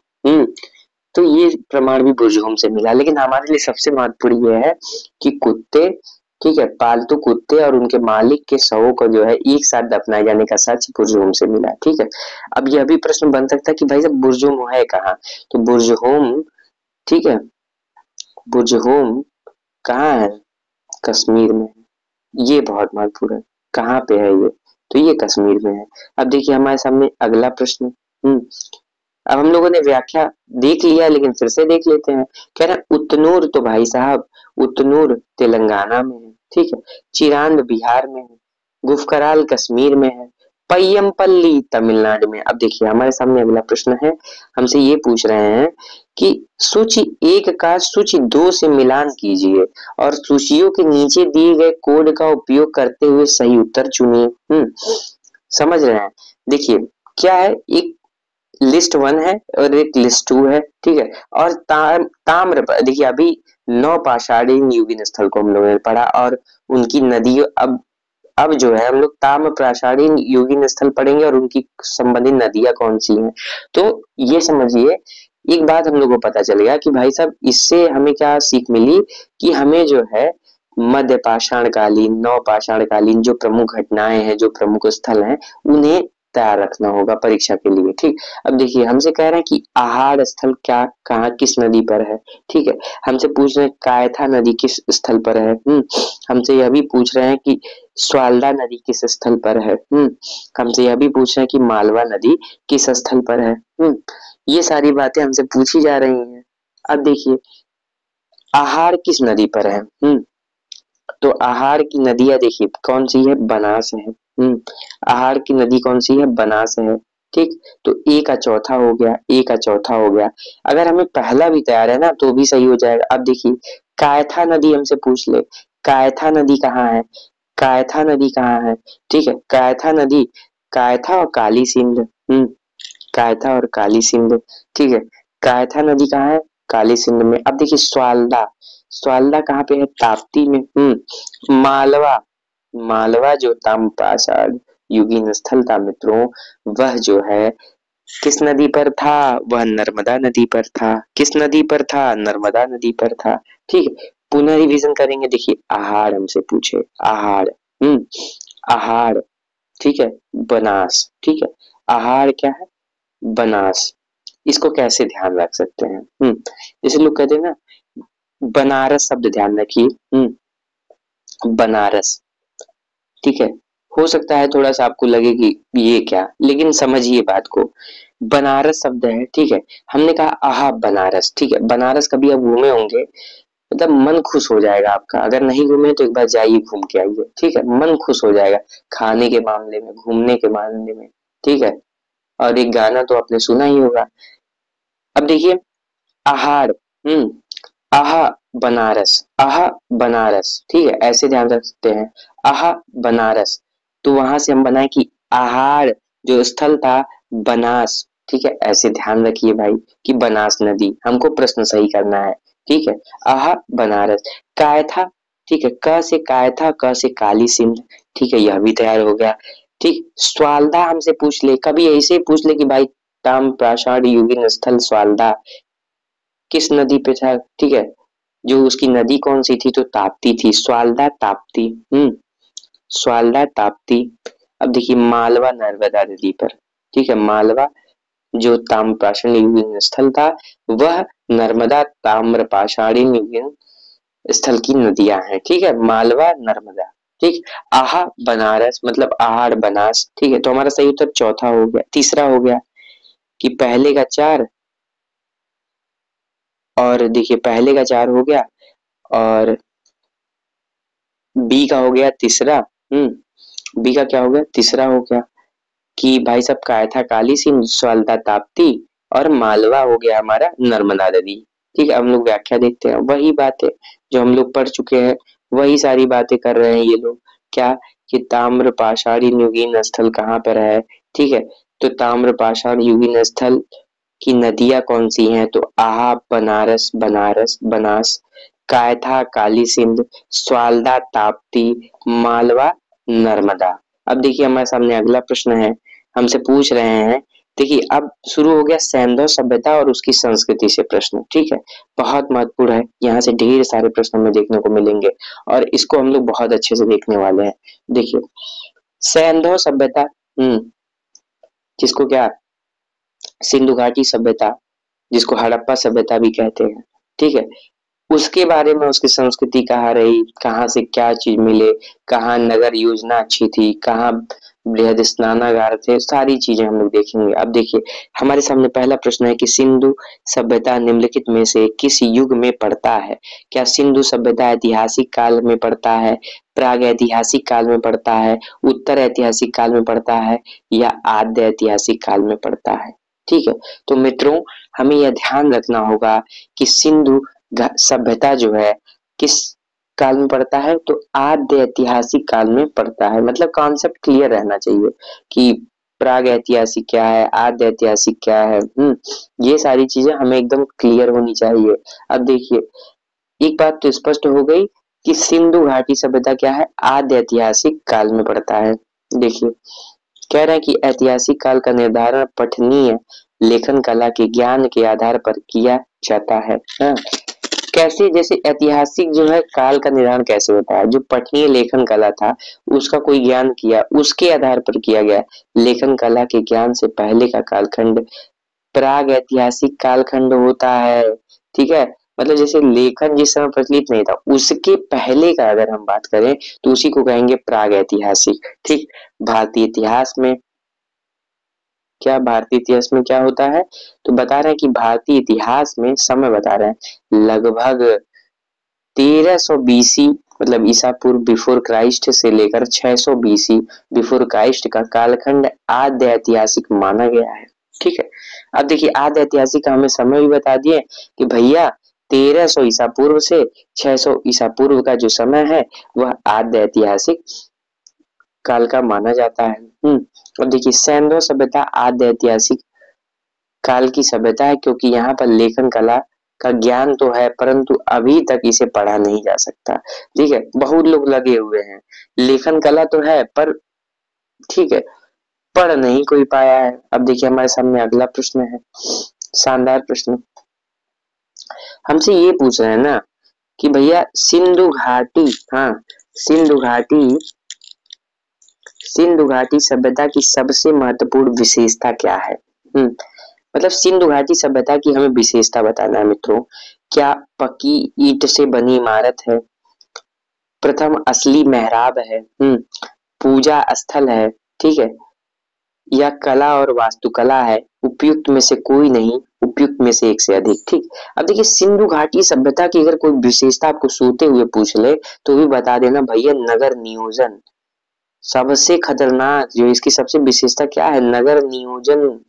Speaker 1: तो ये प्रमाण भी बुर्ज होम से मिला। लेकिन हमारे लिए सबसे महत्वपूर्ण ये है कि कुत्ते, ठीक है, पालतू कुत्ते और उनके मालिक के शवों को जो है एक साथ दफनाए जाने का सच बुर्ज होम से मिला। ठीक है, अब यह भी प्रश्न बन सकता है कि भाई साहब बुर्ज होम है कहाँ, तो बुर्ज होम, ठीक है, बुर्ज होम कहाँ है, कश्मीर में है। ये बहुत महत्वपूर्ण है, कहाँ पे है ये, तो ये कश्मीर में है। अब देखिए हमारे सामने अगला प्रश्न, अब हम लोगों ने व्याख्या देख लिया लेकिन फिर से देख लेते हैं। कह रहे हैं उतनूर, तो भाई साहब उतनूर तेलंगाना में है। ठीक है, चिरांद बिहार में है, गुफकराल कश्मीर में है, पय्यमपल्ली तमिलनाडु में। अब देखिए हमारे सामने अगला प्रश्न है, हमसे ये पूछ रहे हैं कि सूची 1 का सूची 2 से मिलान कीजिए और सूचियों के नीचे दिए गए कोड का उपयोग करते हुए सही उत्तर चुनिए। समझ रहे हैं, देखिए क्या है, एक लिस्ट 1 है और एक लिस्ट 2 है। ठीक है, और ताम्र देखिए अभी 9 पाषाणी युगीन स्थल को हम लोगों ने पढ़ा और उनकी नदियों, अब अब जो है हम लोग ताम्र प्रासादिक युगीन स्थल पढ़ेंगे और उनकी संबंधित नदियां कौन सी हैं। तो ये समझिए, एक बात हम लोग को पता चल गया कि भाई साहब इससे हमें क्या सीख मिली कि हमें जो है मध्य पाषाण कालीन, नव पाषाण कालीन जो प्रमुख घटनाएं हैं, जो प्रमुख स्थल हैं, उन्हें तैयार रखना होगा परीक्षा के लिए। ठीक, अब देखिए हमसे कह रहे हैं कि आहार स्थल क्या कहाँ किस नदी पर है। ठीक है, हमसे पूछ रहे हैं कायथा नदी किस स्थल पर है। हमसे यह भी पूछ रहे हैं कि स्वाल्दा नदी किस स्थल पर है। हमसे यह भी पूछ रहे हैं कि मालवा नदी किस स्थल पर है। ये सारी बातें हमसे पूछी जा रही हैं। अब देखिए आहार किस नदी पर है। तो आहार की नदियां देखिए कौन सी है, बनास है। आहार की नदी कौन सी है, बनास है। ठीक, तो ए का चौथा हो गया, ए का चौथा हो गया। अगर हमें पहला भी तैयार है ना तो भी सही हो जाएगा। अब देखिए कायथा नदी हमसे पूछ ले, कायथा नदी कहाँ है, कायथा नदी कहाँ है। ठीक है, कायथा नदी, कायथा और काली सिंध। कायथा और काली सिंध। ठीक है, कायथा नदी कहाँ है, काली सिंध में। अब देखिए स्वाल्दा, स्वाल्दा कहाँ पे है, ताप्ती में। मालवा, मालवा जो ताम्रपाषाण युगीन स्थल था मित्रों, वह जो है किस नदी पर था, वह नर्मदा नदी पर था। किस नदी पर था, नर्मदा नदी पर था। ठीक है, पुनः रिवीजन करेंगे। देखिए आहार हमसे पूछे, आहार, आहार, ठीक है, बनास। ठीक है, आहार क्या है, बनास। इसको कैसे ध्यान रख सकते हैं, जैसे लोग कहते हैं ना, बनारस शब्द ध्यान रखिए। बनारस, ठीक है, हो सकता है थोड़ा सा आपको लगे कि ये क्या, लेकिन समझिए बात को। बनारस शब्द है, ठीक है, हमने कहा आहा बनारस। ठीक है, बनारस कभी आप घूमे होंगे, मतलब मन खुश हो जाएगा आपका। अगर नहीं घूमे तो एक बार जाइए, घूम के आइए। ठीक है, मन खुश हो जाएगा खाने के मामले में, घूमने के मामले में। ठीक है, और एक गाना तो आपने सुना ही होगा। अब देखिए आहार, आहा बनारस, आहा बनारस। ठीक है, ऐसे ध्यान रख सकते हैं, आहा बनारस। तो वहां से हम बनाए कि आहार जो स्थल था बनास। ठीक है, ऐसे ध्यान रखिए भाई कि बनास नदी, हमको प्रश्न सही करना है। ठीक है, आहा बनारस। कायथा, ठीक है, क से कायथा, क से काली सिंध। ठीक है, यह भी तैयार हो गया। ठीक, स्वाल्दा हमसे पूछ ले, कभी ऐसे पूछ ले कि भाई ताम प्राषाढ़ युगीन स्थल स्वाल्दा किस नदी पे था। ठीक है, जो उसकी नदी कौन सी थी, तो ताप्ती थी, स्वाल्दा ताप्ती। स्वाल्दा ताप्ती। अब देखिए मालवा नर्मदा नदी पर। ठीक है, मालवा जो ताम्रपाषाण युगीन स्थल था, वह नर्मदा ताम्रपाषाणीन युगीन स्थल की नदियां हैं। ठीक है, मालवा नर्मदा। ठीक, आहा बनारस मतलब आहार बनास। ठीक है, तो हमारा सही उत्तर चौथा हो गया। तीसरा हो गया कि पहले का 4, और देखिए पहले का 4 हो गया, और बी का हो गया तीसरा। बी का क्या हो गया, तीसरा हो गया कि भाई साहब कायथा काली सिंध, सवाल्दा ताप्ती, और मालवा हो गया हमारा नर्मदा नदी। ठीक है, हम लोग व्याख्या देखते हैं, वही बातें जो हम लोग पढ़ चुके हैं, वही सारी बातें कर रहे हैं ये लोग। क्या कि ताम्र पाषाणी युगीन स्थल कहाँ पर है। ठीक है, तो ताम्र पाषाण युगीन स्थल की नदियां कौन सी हैं, तो आहा बनारस, बनारस बनास, कायथा काली सिंध, स्वाल्दा ताप्ती, मालवा नर्मदा। अब देखिए हमारे सामने अगला प्रश्न है, हमसे पूछ रहे हैं। देखिए अब शुरू हो गया सैंधव सभ्यता और उसकी संस्कृति से प्रश्न। ठीक है, बहुत महत्वपूर्ण है, यहाँ से ढेर सारे प्रश्न हमें देखने को मिलेंगे और इसको हम लोग बहुत अच्छे से देखने वाले हैं। देखिए सैंधव सभ्यता, जिसको क्या सिंधु घाटी सभ्यता, जिसको हड़प्पा सभ्यता भी कहते हैं। ठीक है, उसके बारे में, उसकी संस्कृति कहाँ रही, कहाँ से क्या चीज मिले, कहाँ नगर योजना अच्छी थी, कहाँ बृहद स्नानागार थे, सारी चीजें हम लोग देखेंगे। अब देखिए हमारे सामने पहला प्रश्न है कि सिंधु सभ्यता निम्नलिखित में से किस युग में पड़ता है। क्या सिंधु सभ्यता ऐतिहासिक काल में पड़ता है, प्राग ऐतिहासिक काल में पड़ता है, उत्तर ऐतिहासिक काल में पड़ता है, या आद्य ऐतिहासिक काल में पड़ता है। ठीक है, तो मित्रों हमें यह ध्यान रखना होगा कि सिंधु सभ्यता जो है किस काल में पड़ता है, तो आद्य ऐतिहासिक काल में पड़ता है। मतलब कॉन्सेप्ट क्लियर रहना चाहिए कि प्राग ऐतिहासिक क्या है, आद्य ऐतिहासिक क्या है। ये सारी चीजें हमें एकदम क्लियर होनी चाहिए। अब देखिए एक बात तो स्पष्ट हो गई कि सिंधु घाटी सभ्यता क्या है, आद्य ऐतिहासिक काल में पड़ता है। देखिए कह रहा है कि ऐतिहासिक काल का निर्धारण पठनीय लेखन कला के ज्ञान के आधार पर किया जाता है। हाँ। कैसे, जैसे ऐतिहासिक जो है काल का निर्धारण कैसे होता है, जो पठनीय लेखन कला था उसका कोई ज्ञान किया, उसके आधार पर किया गया। लेखन कला के ज्ञान से पहले का कालखंड प्राग ऐतिहासिक कालखंड होता है। ठीक है, मतलब जैसे लेखन जिस समय प्रचलित नहीं था उसके पहले का अगर हम बात करें तो उसी को कहेंगे प्राग ऐतिहासिक। ठीक, भारतीय इतिहास में क्या, भारतीय इतिहास में क्या होता है, तो बता रहे हैं कि भारतीय इतिहास में समय बता रहे हैं लगभग 1300 बीसी मतलब ईसा पूर्व बिफोर क्राइस्ट से लेकर 600 बीसी बिफोर क्राइस्ट का कालखंड आद्य ऐतिहासिक माना गया है। ठीक है, अब देखिए आद्य ऐतिहासिक का हमें समय भी बता दिए कि भैया 1300 ईसा पूर्व से 600 ईसा पूर्व का जो समय है वह आद्य ऐतिहासिक काल का माना जाता है। अब देखिए सैंधव सभ्यता आद्य ऐतिहासिक काल की सभ्यता है, क्योंकि यहाँ पर लेखन कला का ज्ञान तो है परंतु अभी तक इसे पढ़ा नहीं जा सकता। ठीक है, बहुत लोग लगे हुए हैं, लेखन कला तो है पर ठीक है पढ़ नहीं कोई पाया है। अब देखिए हमारे सामने अगला प्रश्न है, शानदार प्रश्न। हमसे ये पूछ रहे हैं ना कि भैया सिंधु घाटी, हाँ सिंधु घाटी सभ्यता की सबसे महत्वपूर्ण विशेषता क्या है। मतलब सिंधु घाटी सभ्यता की हमें विशेषता बताना है मित्रों। क्या पक्की ईंट से बनी इमारत है, प्रथम असली मेहराब है, पूजा स्थल है, ठीक है, या कला और वास्तुकला है, उपयुक्त में से कोई नहीं, उपयुक्त में से एक से अधिक। ठीक, अब देखिए सिंधु घाटी सभ्यता की अगर कोई विशेषता आपको सोते हुए पूछ ले तो भी बता देना भैया नगर नियोजन। सबसे खतरनाक जो इसकी सबसे विशेषता क्या है, नगर नियोजन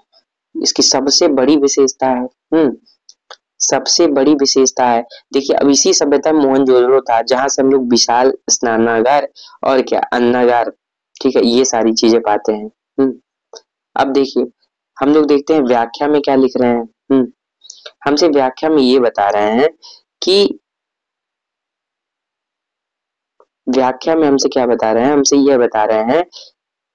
Speaker 1: इसकी सबसे बड़ी विशेषता है। सबसे बड़ी विशेषता है। देखिए अब इसी सभ्यता में मोहनजोदड़ो था जहां से हम लोग विशाल स्नानागार और क्या अन्नागार, ठीक है, ये सारी चीजें पाते हैं। अब देखिए हम लोग देखते हैं व्याख्या में क्या लिख रहे हैं। हमसे व्याख्या में ये बता रहे हैं कि व्याख्या में हमसे क्या बता रहे हैं, हमसे यह बता रहे हैं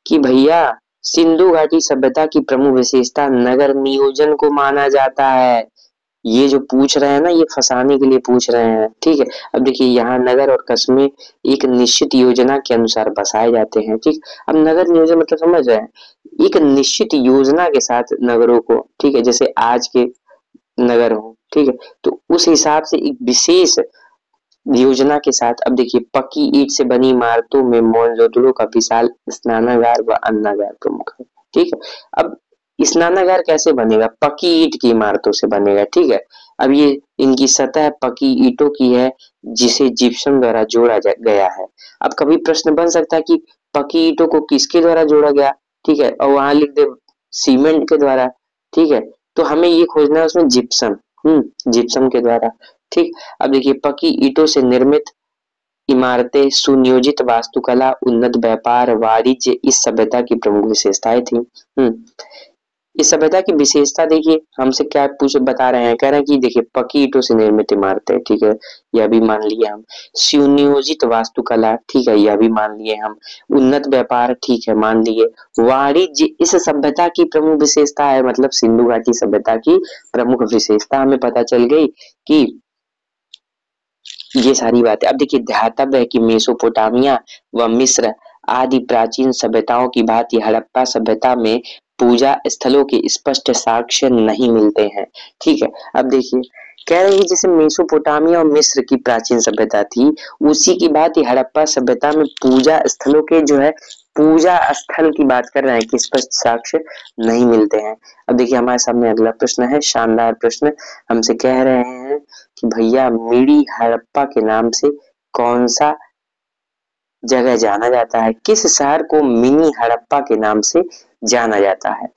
Speaker 1: कि भैया सिंधु घाटी सभ्यता की प्रमुख विशेषता नगर नियोजन को माना जाता है। ये जो पूछ रहे हैं ना ये फंसाने के लिए पूछ रहे हैं। ठीक है, अब देखिए यहाँ नगर और कस्बे एक निश्चित योजना के अनुसार बसाए जाते हैं। ठीक, अब नगर नियोजन मतलब समझ रहे हैं, एक निश्चित योजना के साथ नगरों को, ठीक है, जैसे आज के नगर हो, ठीक है, तो उस हिसाब से एक विशेष योजना के साथ। अब देखिए पक्की ईंट से बनी इमारतों में मोहनजोदड़ो का विशाल स्नानागार व अन्नागार प्रमुख है। ठीक है, अब स्नानागार कैसे बनेगा, पक्की ईंट की इमारतों से बनेगा। ठीक है, अब ये इनकी सतह पक्की ईंटों की है जिसे जिप्सम द्वारा जोड़ा गया है। अब कभी प्रश्न बन सकता है कि पक्की ईंटों को किसके द्वारा जोड़ा गया, ठीक है, और वहां लिख दे सीमेंट के द्वारा। ठीक है, तो हमें ये खोजना है उसमें जिप्सम, जिप्सम के द्वारा। ठीक, अब देखिए पक्की ईंटों से निर्मित इमारतें, सुनियोजित वास्तुकला, उन्नत व्यापार वाणिज्य इस सभ्यता की प्रमुख विशेषताएं थी। इस सभ्यता की विशेषता देखिए हमसे क्या पूछ बता रहे हैं, कह रहे हैं कि देखिए पक्की ईंटों से निर्मित इमारतें, ठीक है, यह भी मान लिए हम। सुनियोजित वास्तुकला, ठीक है, यह भी मान लिए हम। उन्नत व्यापार, ठीक है, मान लिए। वाणिज्य इस सभ्यता की प्रमुख विशेषता है, मतलब सिंधु घाटी सभ्यता की प्रमुख विशेषता हमें पता चल गई कि ये सारी बातें। अब देखिए ध्यातव्य है कि मेसोपोटामिया व मिस्र आदि प्राचीन सभ्यताओं की भांति हड़प्पा सभ्यता में पूजा स्थलों के स्पष्ट साक्ष्य नहीं मिलते हैं। ठीक है, अब देखिए कह रहे हैं जैसे मेसोपोटामिया और मिस्र की प्राचीन सभ्यता थी उसी की भांति हड़प्पा सभ्यता में पूजा स्थलों के जो है पूजा स्थल की बात कर रहे हैं कि स्पष्ट साक्ष्य नहीं मिलते हैं। अब देखिए हमारे सामने अगला प्रश्न है, शानदार प्रश्न। हमसे कह रहे हैं कि भैया मिडी हड़प्पा के नाम से कौन सा जगह जाना जाता है, किस शहर को मिनी हड़प्पा के नाम से जाना जाता है।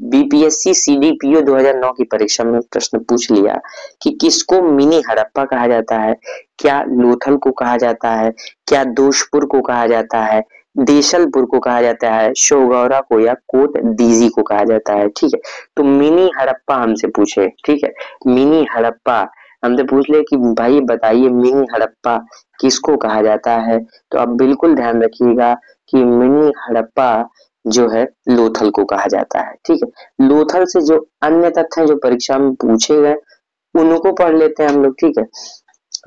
Speaker 1: बीपीएससी सीडीपीओ 2009 की परीक्षा में प्रश्न पूछ लिया कि किसको मिनी हड़प्पा कहा जाता है, क्या लोथल को कहा जाता है, क्या दोषपुर को कहा जाता है, देशलपुर को कहा जाता है, शोगौरा को या कोट दीजी को कहा जाता है। ठीक है, तो मिनी हड़प्पा हमसे पूछे, ठीक है, मिनी हड़प्पा हमसे पूछ ले कि भाई बताइए मिनी हड़प्पा किसको कहा जाता है, तो आप बिल्कुल ध्यान रखिएगा कि मिनी हड़प्पा जो है लोथल को कहा जाता है। ठीक है, लोथल से जो अन्य तथ्य हैं जो परीक्षा में पूछे गए उनको पढ़ लेते हैं हम लोग। ठीक है,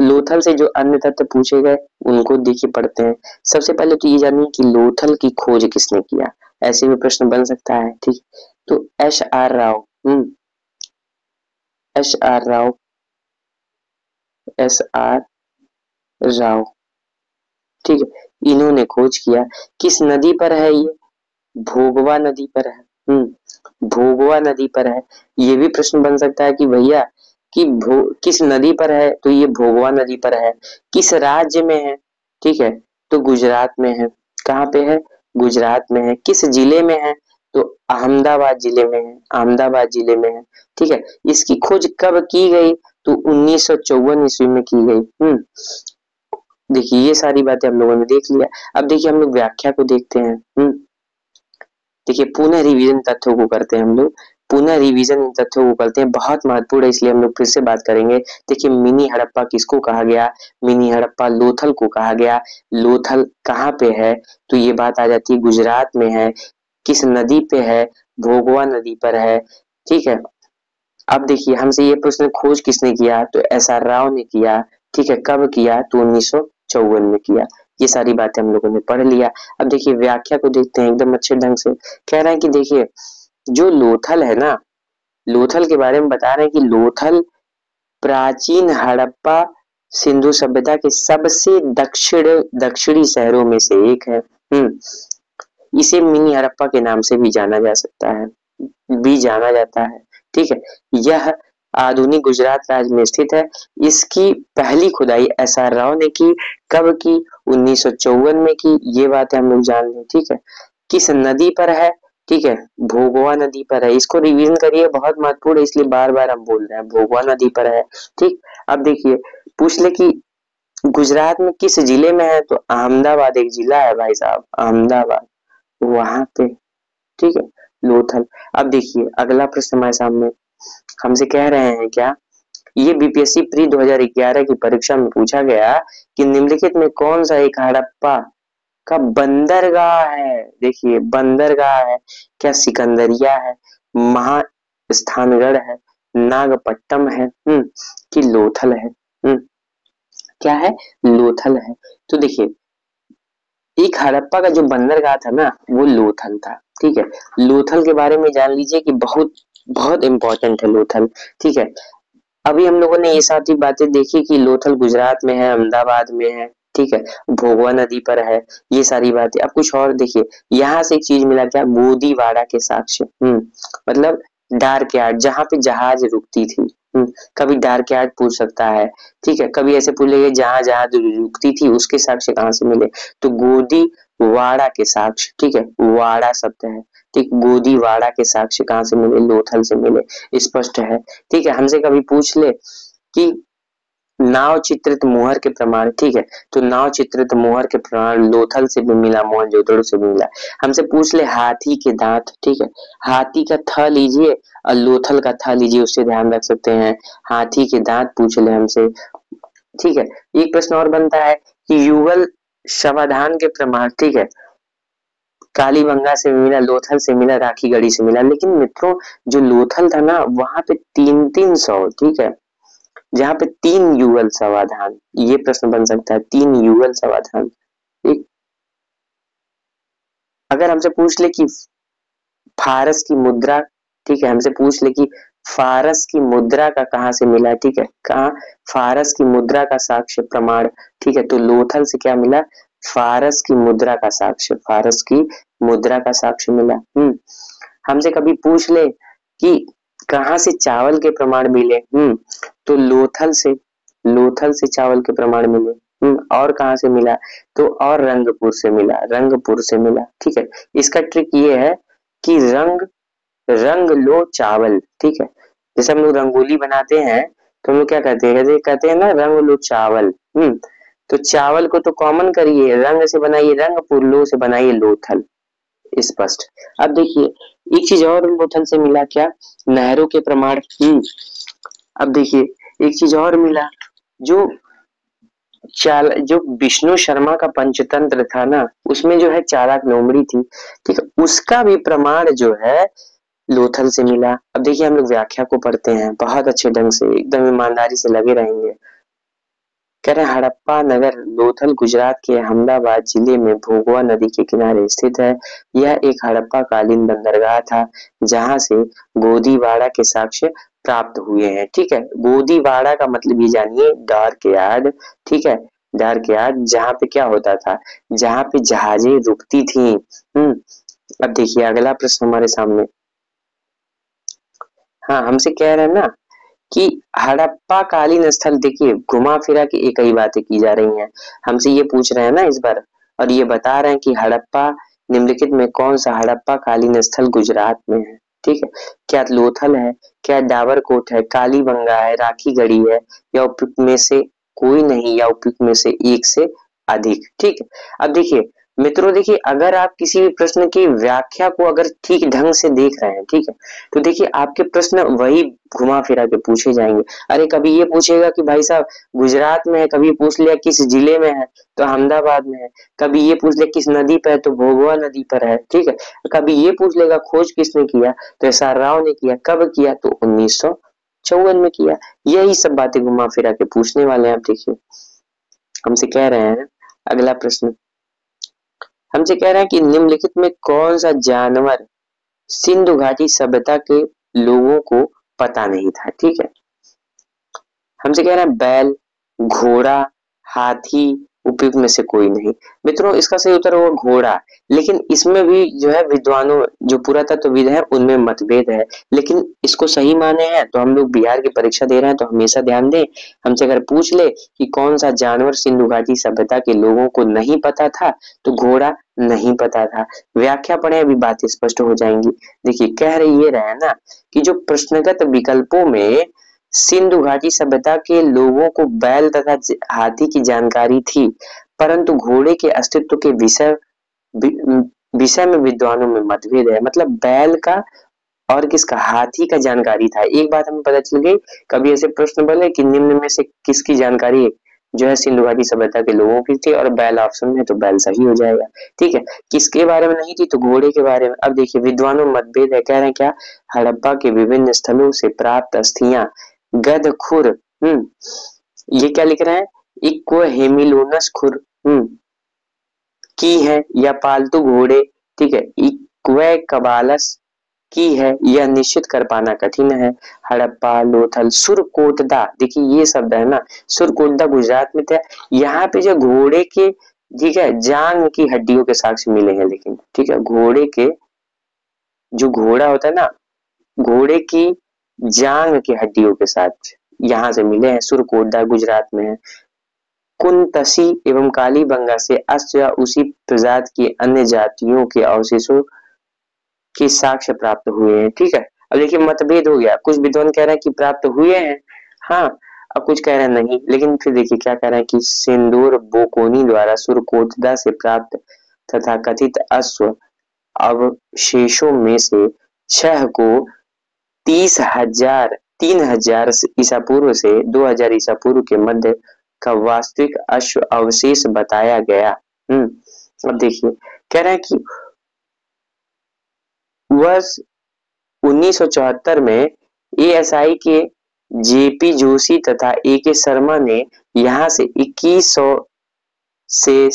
Speaker 1: लोथल से जो अन्य तथ्य पूछे गए उनको देखिए पढ़ते हैं। सबसे पहले तो ये जानिए कि लोथल की खोज किसने किया, ऐसे भी प्रश्न बन सकता है। ठीक, तो S R Rao, S R Rao, S R Rao, ठीक है, इन्होंने खोज किया। किस नदी पर है ये, भोगवा नदी पर है। भोगवा नदी पर है। ये भी प्रश्न बन सकता है कि भैया कि किस नदी पर है, तो ये भोगवा नदी पर है। किस राज्य में है, ठीक है, तो गुजरात में है। कहाँ पे है, गुजरात में है। किस जिले में है, तो अहमदाबाद जिले में है, अहमदाबाद जिले में है। ठीक है, इसकी खोज कब की गई, तो 1954 ईस्वी में की गई। देखिए ये सारी बातें हम लोगों ने देख लिया। अब देखिए हम लोग व्याख्या को देखते हैं। देखिए पुनः रिवीजन तथ्यों को करते हैं हम लोग, पुनः रिवीजन इन तथ्यों को करते हैं, बहुत महत्वपूर्ण है, इसलिए हम लोग फिर से बात करेंगे। देखिए मिनी हड़प्पा किसको कहा गया, मिनी हड़प्पा लोथल को कहा गया। लोथल कहाँ पे है, तो ये बात आ जाती है गुजरात में है। किस नदी पे है, भोगवा नदी पर है। ठीक है, अब देखिए हमसे ये प्रश्न खोज किसने किया, तो एस आर राव ने किया। ठीक है, कब किया, तो 1954 में किया। ये सारी बातें हम लोगों ने पढ़ लिया। अब देखिए व्याख्या को देखते हैं एकदम अच्छे ढंग से। कह रहे हैं कि देखिए जो लोथल है ना, लोथल के बारे में बता रहे हैं कि लोथल प्राचीन हड़प्पा सिंधु सभ्यता के सबसे दक्षिणी शहरों में से एक है। इसे मिनी हड़प्पा के नाम से भी जाना जा सकता है, भी जाना जाता है। ठीक है, यह आधुनिक गुजरात राज्य में स्थित है। इसकी पहली खुदाई एस आर राव ने की। कब की, 1954 में की। ये बात हम लोग जान लें। ठीक है, किस नदी पर है, ठीक है, भोगवा नदी पर है। इसको रिवीजन करिए, बहुत महत्वपूर्ण है, इसलिए बार बार हम बोल रहे हैं, भोगवा नदी पर है। ठीक, अब देखिए पूछ ले कि गुजरात में किस जिले में है, तो अहमदाबाद एक जिला है भाई साहब, अहमदाबाद, वहां पे। ठीक है, लोथल। अब देखिए अगला प्रश्न हमारे सामने, हमसे कह रहे हैं क्या, ये बीपीएससी प्री 2011 की परीक्षा में पूछा गया कि निम्नलिखित में कौन सा एक हड़प्पा का बंदरगाह है। देखिए बंदरगाह है, क्या सिकंदरिया है, महास्थानगढ़ है, नागपट्टनम है, कि लोथल है। क्या है, लोथल है। तो देखिए एक हड़प्पा का जो बंदरगाह था ना, वो लोथल था। ठीक है, लोथल के बारे में जान लीजिए कि बहुत बहुत इंपॉर्टेंट है लोथल। ठीक है, अभी हम लोगों ने ये सारी बातें देखी कि लोथल गुजरात में है, अहमदाबाद में है। ठीक है, भोगवा नदी पर है, ये सारी बातें। अब कुछ और देखिए, यहाँ से एक चीज मिला क्या, गोदीवाड़ा के साक्ष्य। मतलब डार्क यार्ड, जहाँ पे जहाज रुकती थी। कभी डार्क यार्ड पूछ सकता है। ठीक है, कभी ऐसे पूछ लेंगे जहाँ जहाज रुकती थी उसके साक्ष्य कहाँ से मिले, तो गोदीवाड़ा के साक्ष्य। ठीक है, वाड़ा शब्द है। ठीक, गोदीवाड़ा के साक्ष्य कहाँ से मिले, लोथल से मिले, स्पष्ट है। ठीक है, हमसे कभी पूछ ले कि नाव चित्रित मोहर के प्रमाण। ठीक है, तो नाव चित्रित मोहर के प्रमाण लोथल से भी मिला, मोहनजोदड़ो से भी मिला। हमसे पूछ ले हाथी के दांत। ठीक है, हाथी का थ लीजिए और लोथल का थ लीजिए, उससे ध्यान रख सकते हैं। हाथी के दांत पूछ ले हमसे। ठीक है, एक प्रश्न और बनता है कि युगल समाधान के प्रमाण। ठीक है, कालीबंगा से मिला, लोथल से मिला, राखीगढ़ी से मिला। लेकिन मित्रों जो लोथल था ना, वहां पे 300, ठीक है, जहाँ पे 3 युगल समाधान, ये प्रश्न बन सकता है, 3 युगल समाधान। ठीक, अगर हमसे पूछ ले कि फारस की मुद्रा, ठीक है, हमसे पूछ ले कि फारस की मुद्रा का कहाँ से मिला। ठीक है, कहाँ, फारस की मुद्रा का साक्ष्य प्रमाण। ठीक है, तो लोथल से क्या मिला, फारस की मुद्रा का साक्ष्य, फारस की मुद्रा का साक्ष्य मिला। हमसे कभी पूछ ले कि कहाँ से चावल के प्रमाण मिले, तो लोथल से, लोथल से चावल के प्रमाण मिले। और कहाँ से मिला, तो और रंगपुर से मिला, रंगपुर से मिला। ठीक है, इसका ट्रिक ये है कि रंग लो चावल। ठीक है, जैसे हम लोग रंगोली बनाते हैं तो हम लोग क्या कहते हैं, कहते हैं ना रंग लो चावल। तो चावल को तो कॉमन करिए, रंग से बनाइए रंगपुर, लो से बनाइए लोथल, स्पष्ट। अब देखिए एक चीज और लोथल से मिला क्या, नहरों के प्रमाण। अब देखिए एक चीज और मिला, जो जो विष्णु शर्मा का पंचतंत्र था ना, उसमें जो है चालाक लोमड़ी थी, ठीक है, उसका भी प्रमाण जो है लोथल से मिला। अब देखिए हम लोग व्याख्या को पढ़ते हैं बहुत अच्छे ढंग से, एकदम ईमानदारी से लगे रहेंगे। कह रहे हड़प्पा नगर लोथल गुजरात के अहमदाबाद जिले में भोगवा नदी के किनारे स्थित है। यह एक हड़प्पा कालीन बंदरगाह था जहां से गोदीवाड़ा के साक्ष्य प्राप्त हुए हैं। ठीक है, गोदीवाड़ा का मतलब ये जानिए डार्क यार्ड। ठीक है, डार्क यार्ड जहाँ पे क्या होता था, जहाँ पे जहाजें रुकती थी। अब देखिए अगला प्रश्न हमारे सामने। हाँ, हमसे कह रहे हैं ना कि हड़प्पा कालीन स्थल, देखिए घुमा फिरा के एक ही बातें की जा रही हैं। हमसे ये पूछ रहे हैं ना इस बार, और ये बता रहे हैं कि हड़प्पा निम्नलिखित में कौन सा हड़प्पा कालीन स्थल गुजरात में है। ठीक है, क्या लोथल है, क्या डाबरकोट है, कालीबंगा है, राखी गढ़ी है, या उपयुक्त में से कोई नहीं, या उपयुक्त में से एक से अधिक। ठीक है, अब देखिए मित्रों, देखिए अगर आप किसी भी प्रश्न की व्याख्या को अगर ठीक ढंग से देख रहे हैं, ठीक है, तो देखिए आपके प्रश्न वही घुमा फिरा के पूछे जाएंगे। अरे कभी ये पूछेगा कि भाई साहब गुजरात में है, कभी पूछ लिया किस जिले में है तो अहमदाबाद में है, कभी ये पूछ लिया किस नदी पर है तो भोगवा नदी पर है। ठीक है, कभी ये पूछ लेगा खोज किसने किया तो एस आर राव ने किया, कब किया तो 1954 में किया। यही सब बातें घुमा फिरा के पूछने वाले हैं। आप देखिए हमसे कह रहे हैं अगला प्रश्न, हमसे कह रहे हैं कि निम्नलिखित में कौन सा जानवर सिंधु घाटी सभ्यता के लोगों को पता नहीं था। ठीक है, हमसे कह रहा है बैल, घोड़ा, हाथी, उपयुक्त में से कोई नहीं। मित्रों इसका सही उत्तर होगा घोड़ा, लेकिन इसमें भी जो है विद्वानों जो पुरातत्वविद है उनमें मतभेद है, लेकिन इसको सही माने हैं तो हम लोग बिहार की परीक्षा दे रहे हैं तो हमेशा ध्यान दें। हमसे अगर पूछ ले कि कौन सा जानवर सिंधु घाटी सभ्यता के लोगों को नहीं पता था तो घोड़ा नहीं पता था। व्याख्या पढ़े अभी बातें स्पष्ट हो जाएंगी। देखिए कह रही ये रहे ना कि जो प्रश्नगत विकल्पों में सिंधु घाटी सभ्यता के लोगों को बैल तथा हाथी की जानकारी थी, परंतु घोड़े के अस्तित्व के विषय में विद्वानों में मतभेद है। मतलब बैल का और किसका, हाथी का जानकारी था। एक बात हमें पता चल गई, कभी ऐसे प्रश्न बोले कि निम्न में से किसकी जानकारी जो है सिंधु घाटी सभ्यता के लोगों की थी, और बैल ऑप्शन में, तो बैल सही हो जाएगा। ठीक है, किसके बारे में नहीं थी तो घोड़े के बारे में। अब देखिए विद्वानों में मतभेद है, कह रहे हैं क्या, हड़प्पा के विभिन्न स्थलों से प्राप्त अस्थियां गधखुर, ये क्या लिख रहे हैं, इक्व हेमिलोनस खुर की है, या पालतू घोड़े, ठीक है, इक्व कबालस की है, यह निश्चित कर पाना कठिन है। हड़प्पा, लोथल, सुरकोटदा, देखिए ये शब्द है ना, सुरकोटदा गुजरात में था। यहाँ पे जो घोड़े के, ठीक है, जांग की हड्डियों के साक्ष्य मिले हैं, लेकिन ठीक है घोड़े के, जो घोड़ा होता है ना, घोड़े की जांग की हड्डियों के साथ यहाँ से मिले हैं, सुरकोटदा गुजरात में है। कुंतसी एवं कालीबंगा से अश्व या उसी प्रजाति की अन्य जातियों के अवशेषों के साक्ष्य प्राप्त हुए हैं। ठीक है, अब देखिए मतभेद हो गया, कुछ विद्वान कह रहे हैं कि प्राप्त हुए हैं, हाँ, अब कुछ कह रहे हैं नहीं। लेकिन फिर देखिए क्या कह रहे हैं कि सिंदूर बोकोनी द्वारा सुरकोटदा से प्राप्त तथा कथित अश्व अवशेषों में से 6 को 3,000 ईसा पूर्व से 2,000 ईसा पूर्व के मध्य का वास्तविक अश्व अवशेष बताया गया। अब देखिए कह रहे हैं कि वर्ष 1974 में एएसआई के जेपी जोशी तथा ए के शर्मा ने यहाँ से 2100 से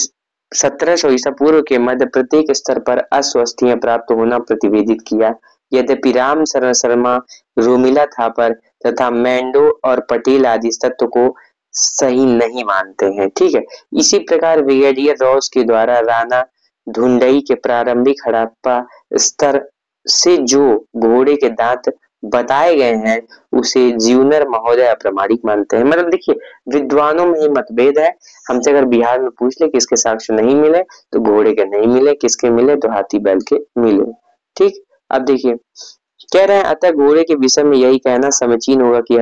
Speaker 1: 1700 ईसा पूर्व के मध्य प्रत्येक स्तर पर अस्वस्थियां प्राप्त होना प्रतिवेदित किया। यद्यपि राम शरण शर्मा, रोमिला थापर तथा मैंडो और पटेल आदि इस तत्व को सही नहीं मानते हैं। ठीक है, इसी प्रकार ब्रिगेडियर रॉस के द्वारा राणा धुंडई के प्रारंभिक हड़प्पा स्तर से जो घोड़े के दांत बताए गए हैं उसे ज्यूनर महोदय अप्रमाणिक मानते हैं। मतलब देखिए विद्वानों में ही मतभेद है। हमसे अगर बिहार में पूछ ले किसके साक्ष्य नहीं मिले तो घोड़े के नहीं मिले, किसके मिले तो हाथी बैल के मिले। ठीक, अब देखिए कह रहे हैं अतः घोड़े के विषय में यही कहना समीचीन होगा कि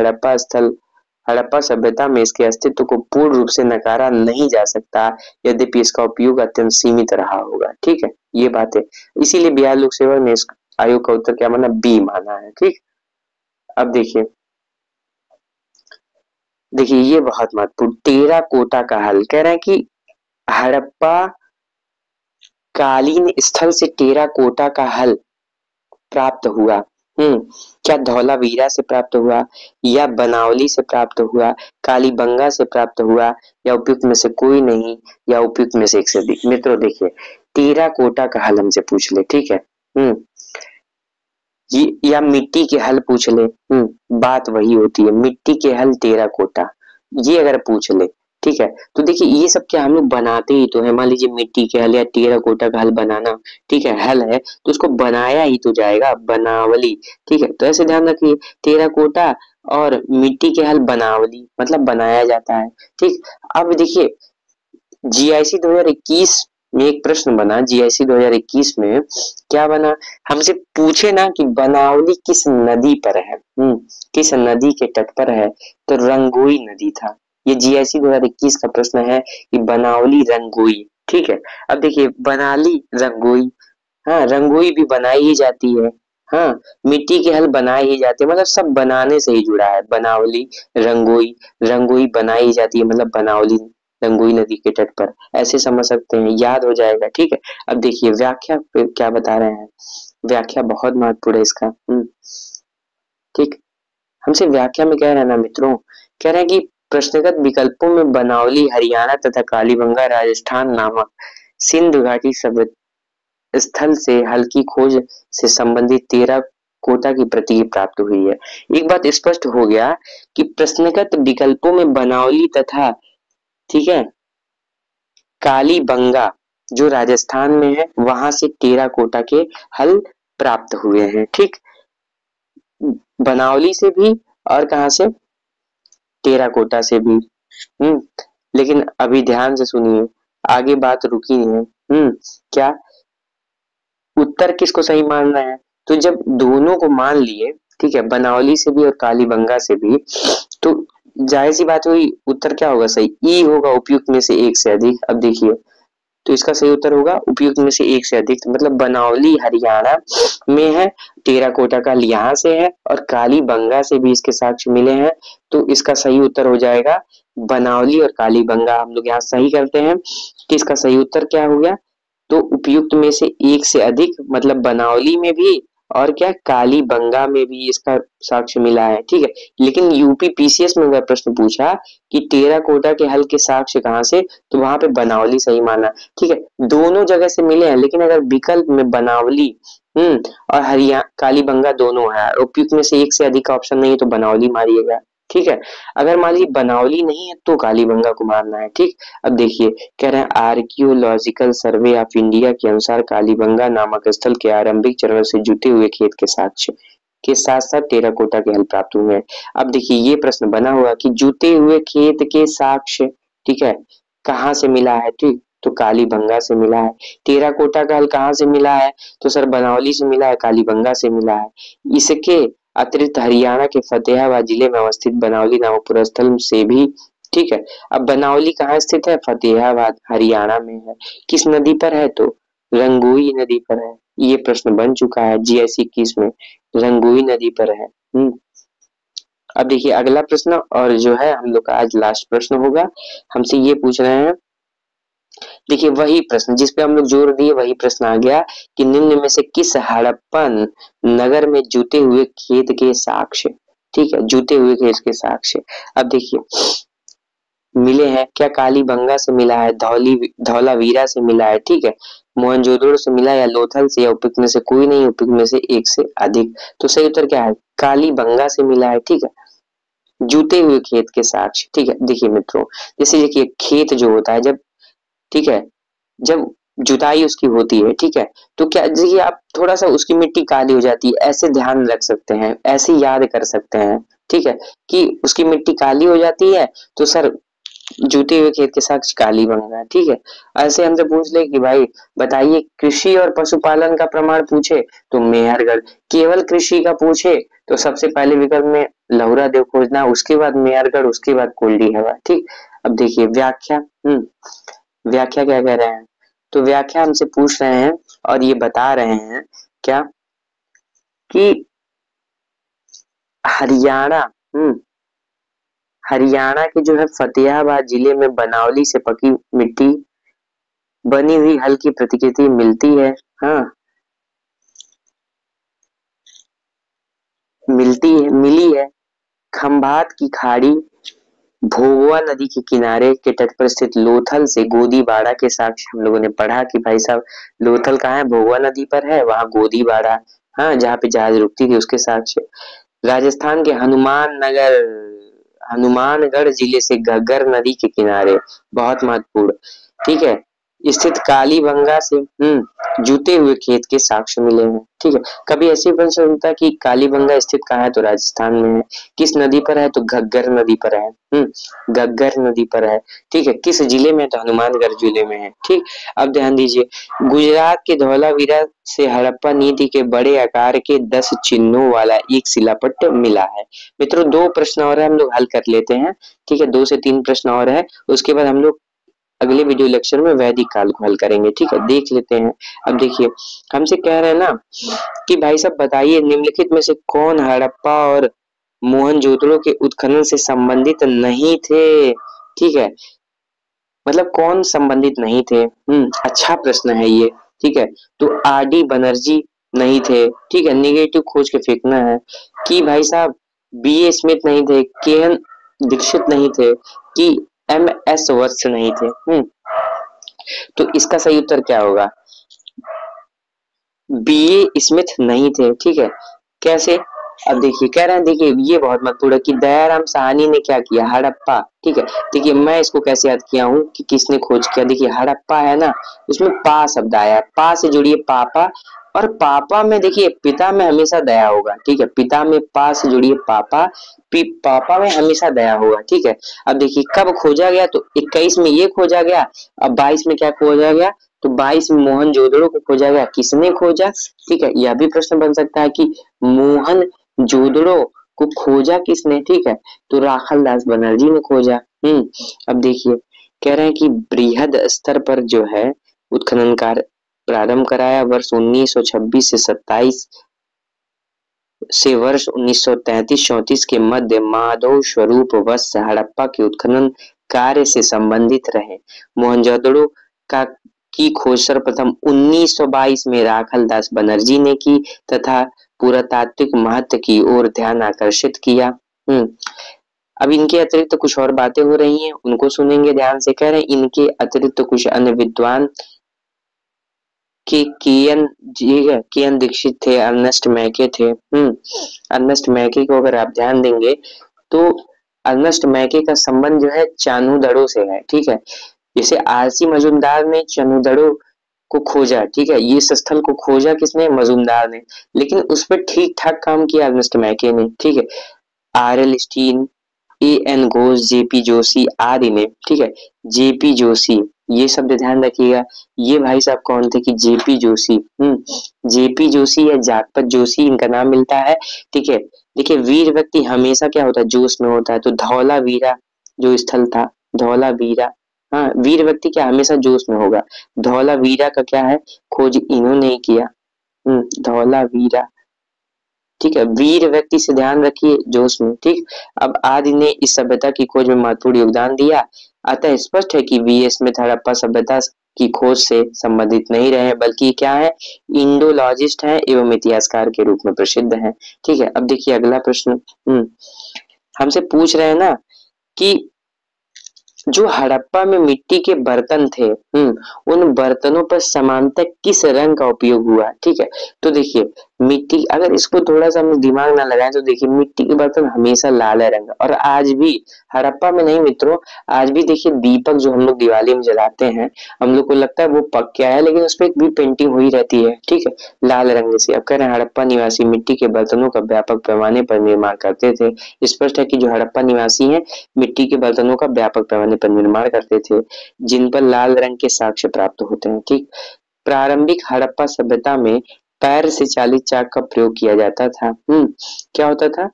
Speaker 1: हड़प्पा सभ्यता में इसके अस्तित्व को पूर्ण रूप से नकारा नहीं जा सकता, यद्यपि इसका उपयोग अत्यंत सीमित रहा होगा। ठीक है, ये बात है, इसीलिए बिहार लोक सेवा ने इस आयोग का उत्तर क्या माना, बी माना है। ठीक, अब देखिए देखिए ये बहुत महत्वपूर्ण, टेराकोटा का हल कह रहे हैं कि हड़प्पा कालीन स्थल से टेराकोटा का हल प्राप्त हुआ। क्या धौलावीरा से प्राप्त हुआ, या बनावली से प्राप्त हुआ, कालीबंगा से प्राप्त हुआ, या उपयुक्त में से कोई नहीं, या उपयुक्त में से एक से अधिक। मित्रों देखिए, टेराकोटा का हल हमसे पूछ ले, ठीक है। हम्म या मिट्टी के हल पूछ ले, बात वही होती है, मिट्टी के हल टेराकोटा, ये अगर पूछ ले, ठीक है। तो देखिए ये सब क्या हम लोग बनाते ही तो है, मान लीजिए मिट्टी के हल या टेराकोटा का हल बनाना, ठीक है, हल है तो उसको बनाया ही तो जाएगा, बनावली, ठीक है। तो ऐसे ध्यान रखिए, टेराकोटा और मिट्टी के हल बनावली मतलब बनाया जाता है, ठीक। अब देखिए जीआईसी 2021 में एक प्रश्न बना, जीआईसी 2021 में क्या बना, हमसे पूछे ना कि बनावली किस नदी पर है, किस नदी के तट पर है, तो रंगोई नदी था। ये जीआईसी 2021 का प्रश्न है कि बनावली रंगोई, ठीक है। अब देखिए बनाली रंगोई, हाँ रंगोई भी बनाई ही जाती है, हाँ मिट्टी के हल बनाए ही जाते हैं, मतलब सब बनाने से ही जुड़ा है, बनावली रंगोई, रंगोई बनाई ही जाती है मतलब बनावली रंगोई नदी के तट पर, ऐसे समझ सकते हैं, याद हो जाएगा, ठीक है। अब देखिए व्याख्या पे क्या बता रहे हैं, व्याख्या बहुत महत्वपूर्ण है इसका, ठीक। हमसे व्याख्या में कह रहे हैं ना मित्रों, कह रहे हैं कि प्रश्नगत विकल्पों में बनावली हरियाणा तथा कालीबंगा राजस्थान नामक सिंधु घाटी स्थल से हल्की खोज से संबंधित 13 कोटा की प्रति प्राप्त हुई है। एक बात स्पष्ट हो गया कि प्रश्नगत विकल्पों में बनावली तथा, ठीक है, कालीबंगा जो राजस्थान में है वहां से टेराकोटा के हल प्राप्त हुए हैं, ठीक। बनावली से भी और कहां से, टेराकोटा से भी, हम्म लेकिन अभी ध्यान से सुनिए, आगे बात रुकी नहीं है। क्या उत्तर किसको सही मानना है, तो जब दोनों को मान लिए, ठीक है, बनावली से भी और कालीबंगा से भी, तो जाहिर सी बात हुई उत्तर क्या होगा सही, ई होगा, उपयुक्त में से एक से अधिक। अब देखिए तो इसका सही उत्तर होगा उपयुक्त में से एक से अधिक, मतलब बनावली हरियाणा में है, टेराकोटा का यहाँ से है, और कालीबंगा से भी इसके साक्ष्य मिले हैं, तो इसका सही उत्तर हो जाएगा बनावली और कालीबंगा। हम लोग यहाँ सही करते हैं कि इसका सही उत्तर क्या हो गया, तो उपयुक्त में से एक से अधिक मतलब बनावली में भी और क्या कालीबंगा में भी इसका साक्ष्य मिला है, ठीक है। लेकिन यूपी पीसीएस में वह प्रश्न पूछा कि टेराकोटा के हल के साक्ष्य कहाँ से, तो वहां पे बनावली सही माना, ठीक है। दोनों जगह से मिले हैं, लेकिन अगर विकल्प में बनावली और हरियाणा कालीबंगा दोनों है, उपयुक्त में से एक से अधिक का ऑप्शन नहीं है तो बनावली मारिएगा, ठीक है। अगर मान लीजिए बनावली नहीं है तो कालीबंगा को मारना है, ठीक। अब देखिए कह रहे हैं आर्कियोलॉजिकल सर्वे ऑफ इंडिया के अनुसार कालीबंगा नामक स्थल के आरंभिक चरण से जुटे हुए खेत के साक्ष्य के साथ साथ टेराकोटा के हल प्राप्त हुए हैं। अब देखिए ये प्रश्न बना हुआ कि जुटे हुए खेत के साक्ष्य, ठीक है, कहाँ से मिला है, ठीक, तो कालीबंगा से मिला है। टेराकोटा का हल कहाँ से मिला है, तो सर बनावली से मिला है, कालीबंगा से मिला है। इसके अतिरिक्त हरियाणा के फतेहाबाद जिले में अवस्थित बनावली नामक पुरस्थल से भी, ठीक है। अब बनावली कहाँ स्थित है, फतेहाबाद हरियाणा में है, किस नदी पर है, तो रंगोई नदी पर है। ये प्रश्न बन चुका है जीएस 21 में, रंगोई नदी पर है। अब देखिए अगला प्रश्न, और जो है हम लोग का आज लास्ट प्रश्न होगा, हमसे ये पूछ रहे हैं, देखिए वही प्रश्न जिस पे हम लोग जोर दिए वही प्रश्न आ गया कि निम्न में से किस हड़प्पन नगर में जुटे हुए खेत के साक्ष्य, ठीक है, जुटे हुए खेत के साक्ष्य। अब देखिए मिले हैं क्या, कालीबंगा से मिला है, धौलावीरा से मिला है, ठीक है, मोहनजोदड़ो से मिला या लोथल से, या उपयुक्त में से कोई नहीं, उपयुक्त में से एक से अधिक। तो सही उत्तर क्या है, कालीबंगा से मिला है, ठीक है, जुटे हुए खेत के साक्ष्य, ठीक है। देखिए मित्रों, जैसे देखिए खेत जो होता है जब, ठीक है, जब जुताई उसकी होती है, ठीक है, तो क्या देखिए आप थोड़ा सा उसकी मिट्टी काली हो जाती है, ऐसे ध्यान रख सकते हैं, ऐसे याद कर सकते हैं, ठीक है, कि उसकी मिट्टी काली हो जाती है तो सर जुते हुए खेत के साथ काली बन रहा है, ठीक है। ऐसे हमसे पूछ ले कि भाई बताइए कृषि और पशुपालन का प्रमाण पूछे तो मेहरगढ़, केवल कृषि का पूछे तो सबसे पहले विकल्प में लहुरा देव खोजना, उसके बाद मेहरगढ़, उसके बाद कोल्डी हवा, ठीक। अब देखिए व्याख्या, व्याख्या क्या कह रहे हैं, तो व्याख्या हमसे पूछ रहे हैं और ये बता रहे हैं क्या कि हरियाणा, हरियाणा के जो है फतेहाबाद जिले में बनावली से पकी मिट्टी बनी हुई हल्की प्रतिकृति मिलती है। हाँ, मिली है। खंभात की खाड़ी, भोगवा नदी के किनारे के तट पर स्थित लोथल से गोदीबाड़ा के साक्ष्य हम लोगों ने पढ़ा कि भाई साहब लोथल कहाँ है, भोगवा नदी पर है, वहां गोदीबाड़ा, हाँ, जहाँ पे जहाज रुकती थी उसके साक्ष्य। राजस्थान के हनुमानगढ़ जिले से घग्गर नदी के किनारे, बहुत महत्वपूर्ण, ठीक है, स्थित कालीबंगा से जूते हुए खेत के साक्ष्य मिले हैं। ठीक है, कभी ऐसी प्रश्न होता है कि कालीबंगा स्थित कहाँ है, तो राजस्थान में है। किस नदी पर है, तो घग्गर नदी पर है। घग्गर नदी पर है। ठीक है, किस जिले में, तो हनुमानगढ़ जिले में है। ठीक, अब ध्यान दीजिए, गुजरात के धौलावीरा से हड़प्पा नीति के बड़े आकार के 10 चिन्हों वाला एक शिलापट्ट मिला है। मित्रों, 2 प्रश्न और है, हम लोग हल कर लेते हैं। ठीक है, 2 से 3 प्रश्न और है, उसके बाद हम लोग अगले वीडियो लेक्चर में वैदिक काल को हल करेंगे। ठीक है, देख लेते हैं। अब देखिए, हमसे कह रहे हैं ना कि भाई साहब बताइए निम्नलिखित में से कौन हड़प्पा और मोहनजोदड़ो के उत्खनन से संबंधित नहीं थे। ठीक है, मतलब कौन संबंधित नहीं थे। अच्छा प्रश्न है ये। ठीक है, तो आर डी बनर्जी नहीं थे। ठीक है, निगेटिव खोज के फेंकना है कि भाई साहब बी ए स्मिथ नहीं थे, के एन दीक्षित नहीं थे, कि एम एस वत्स नहीं थे। तो इसका सही उत्तर क्या होगा, बी ए स्मिथ नहीं थे। ठीक है, कैसे, अब देखिए कह रहे हैं, देखिए ये बहुत महत्वपूर्ण है कि दयाराम साहनी ने क्या किया, हड़प्पा। ठीक है, देखिए मैं इसको कैसे याद किया हूँ कि किसने खोज किया। देखिए हड़प्पा है ना, उसमें पा शब्द आया, पा से जुड़िए पापा, और पापा में देखिए पिता में हमेशा दया होगा। ठीक है, पिता में पा से जुड़िए पापा, पापा में हमेशा दया होगा। ठीक है, अब देखिए कब खोजा गया, तो 21 में ये खोजा गया। अब 22 में क्या खोजा गया, तो 22 में मोहनजोदड़ो को खोजा गया। किसने खोजा, ठीक है, यह भी प्रश्न बन सकता है कि मोहन जोदड़ो को खोजा किसने। ठीक है, तो राखल दास बनर्जी ने खोजा। अब देखिए कह रहे हैं कि बृहद स्तर पर जो है उत्खनन कार्य प्रारंभ कराया वर्ष 1926 से 27 से वर्ष 1933-34 के मध्य माधव स्वरूप वत्स हड़प्पा के उत्खनन कार्य से संबंधित रहे। मोहनजोदड़ो का की खोज सर्वप्रथम 1922 में राखल दास बनर्जी ने की तथा पुरातात्विक महत्व की ओर ध्यान आकर्षित किया। अब इनके अतिरिक्त कुछ और बातें हो रही हैं, उनको सुनेंगे ध्यान से। कह रहे हैं इनके अतिरिक्त कुछ अन्य विद्वान के केएन दीक्षित थे, अर्नेस्ट मैके थे। अर्नेस्ट मैके को अगर आप ध्यान देंगे तो अर्नेस्ट मैके का संबंध जो है चानूदड़ो से है। ठीक है, जैसे आरसी मजूमदार ने चानूदड़ो को खोजा। ठीक है, ये स्थल को खोजा किसने, मजूमदार ने, लेकिन उस पर ठीक ठाक काम किया अर्नेस्ट मैके ने। ठीक है, R L Stein, A N Ghosh, JP Joshi आदि ने। ठीक है, जेपी जोशी, ये शब्द ध्यान रखिएगा, ये भाई साहब कौन थे कि जेपी जोशी। जेपी जोशी या जागपत जोशी इनका नाम मिलता है। ठीक है, देखिए वीर व्यक्ति हमेशा क्या होता है, जोश में होता है, तो धौलावीरा जो स्थल था, धौलावीरा, हाँ, वीर व्यक्ति क्या हमेशा जोश में होगा। धौलावीरा का क्या है, खोज इन्होंने ही किया। धौलावीरा, ठीक है, वीर व्यक्ति से ध्यान रखिए, जोश में। ठीक, अब आदि ने इस सभ्यता की खोज में महत्वपूर्ण योगदान दिया, अतः स्पष्ट है कि वी एस स्मिथ हड़प्पा सभ्यता की खोज से संबंधित नहीं रहे, बल्कि क्या है, इंडोलॉजिस्ट हैं एवं इतिहासकार के रूप में प्रसिद्ध हैं। ठीक है, अब देखिए अगला प्रश्न, हमसे पूछ रहे हैं ना कि जो हड़प्पा में मिट्टी के बर्तन थे, उन बर्तनों पर समानतः किस रंग का उपयोग हुआ। ठीक है, तो देखिए मिट्टी, अगर इसको थोड़ा सा हम दिमाग ना लगाएं तो देखिए मिट्टी के बर्तन हमेशा लाल रंग, और आज भी हड़प्पा में नहीं मित्रों, आज भी देखिए दीपक जो हम लोग दिवाली में जलाते हैं, हम लोग को लगता है वो पक गया है, लेकिन उस पर भी पेंटिंग हुई रहती है। ठीक है, लाल रंग से। अब कह रहे हैं हड़प्पा निवासी मिट्टी के बर्तनों का व्यापक पैमाने पर निर्माण करते थे। स्पष्ट है कि जो हड़प्पा निवासी है मिट्टी के बर्तनों का व्यापक पैमाने पर निर्माण करते थे, जिन पर लाल रंग के साक्ष्य प्राप्त होते हैं। ठीक, प्रारंभिक हड़प्पा सभ्यता में पैर से चालित चाक का प्रयोग किया जाता था। क्या होता था,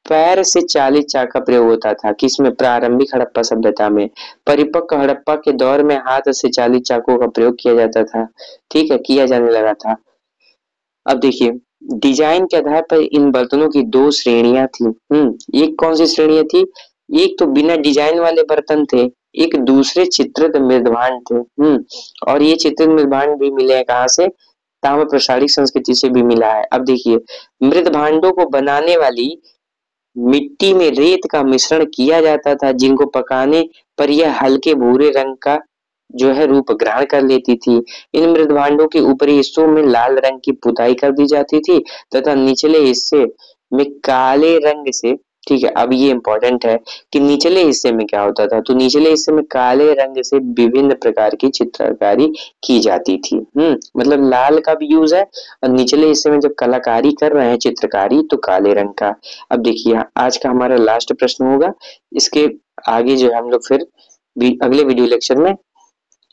Speaker 1: पैर से चालित चाक का प्रयोग होता था, किसमें, प्रारंभिक हड़प्पा सभ्यता में। परिपक्व हड़प्पा के दौर में हाथ से चालित चाकों का प्रयोग किया जाता था। ठीक है, किया जाने लगा था। अब देखिए डिजाइन के आधार पर इन बर्तनों की 2 श्रेणियां थी। एक कौन सी श्रेणियां थी, एक तो बिना डिजाइन वाले बर्तन थे, एक दूसरे चित्रित मृदभांड थे। और ये चित्रित मृदभांड भी मिले हैं कहाँ से? ताम्र प्रसारित संस्कृति से भी मिला है। अब देखिए, मृद भांडों को बनाने वाली मिट्टी में रेत का मिश्रण किया जाता था, जिनको पकाने पर यह हल्के भूरे रंग का जो है रूप ग्रहण कर लेती थी। इन मृद भांडों के ऊपरी हिस्सों में लाल रंग की पुताई कर दी जाती थी तथा निचले हिस्से में काले रंग से, ठीक है, अब ये इंपॉर्टेंट है कि निचले हिस्से में क्या होता था, तो निचले हिस्से में काले रंग से विभिन्न प्रकार की चित्रकारी की जाती थी। मतलब लाल का भी यूज है, और निचले हिस्से में जब कलाकारी कर रहे हैं चित्रकारी तो काले रंग का। अब देखिए, आज का हमारा लास्ट प्रश्न होगा, इसके आगे जो है हम लोग फिर अगले वीडियो लेक्चर में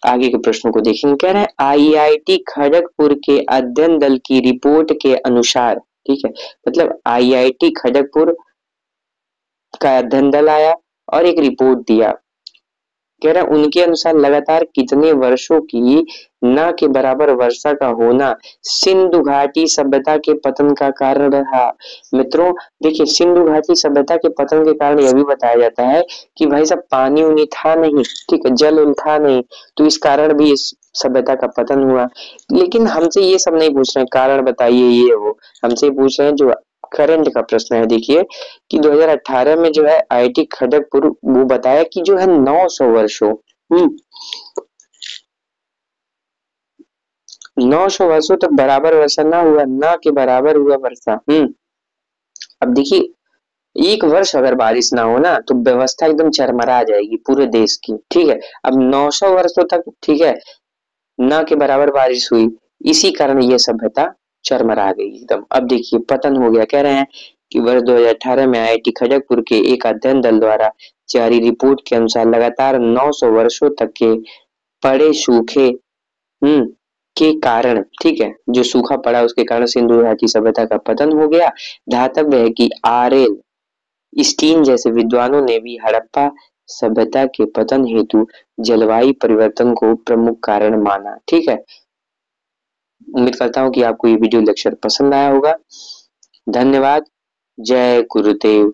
Speaker 1: आगे के प्रश्नों को देखेंगे। कह रहे हैं आईआईटी खड़गपुर के अध्ययन दल की रिपोर्ट के अनुसार, ठीक है, मतलब आईआईटी खड़गपुर का अध्ययन दल आया और एक रिपोर्ट दिया। कह रहा है उनके अनुसार लगातार कितने वर्षों की न के बराबर वर्षा का होना सिंधु घाटी सभ्यता के पतन का कारण रहा। मित्रों देखिए, सिंधु घाटी सभ्यता के पतन के कारण यह भी बताया जाता है कि भाई साहब पानी उनी था नहीं, ठीक है, जल उल था नहीं, तो इस कारण भी इस सभ्यता का पतन हुआ। लेकिन हमसे ये सब नहीं पूछ रहे कारण बताइए ये वो, हमसे पूछ रहे हैं जो करंट का प्रश्न है। देखिए कि 2018 में जो है आईआईटी खड़गपुर वो बताया कि जो है 900 वर्षों 900 वर्षों तक बराबर वर्षा ना हुआ, ना के बराबर हुआ वर्षा। अब देखिए, एक वर्ष अगर बारिश ना हो ना तो व्यवस्था एकदम चरमरा जाएगी पूरे देश की, ठीक है। अब 900 वर्षों तक, ठीक है, ना के बराबर बारिश हुई, इसी कारण ये सभ्यता चरमरा गई एकदम। अब देखिए पतन हो गया। कह रहे हैं कि वर्ष 2018 में आईआईटी खड़गपुर के एक अध्ययन दल द्वारा जारी रिपोर्ट के अनुसार लगातार 900 वर्षों तक के पड़े सूखे हम्म के कारण, ठीक है, जो सूखा पड़ा उसके कारण सिंधु घाटी सभ्यता का पतन हो गया। धातव्य है कि आरएल स्टीन जैसे विद्वानों ने भी हड़प्पा सभ्यता के पतन हेतु जलवायु परिवर्तन को प्रमुख कारण माना। ठीक है, उम्मीद करता हूँ कि आपको ये वीडियो लेक्चर पसंद आया होगा। धन्यवाद। जय गुरुदेव।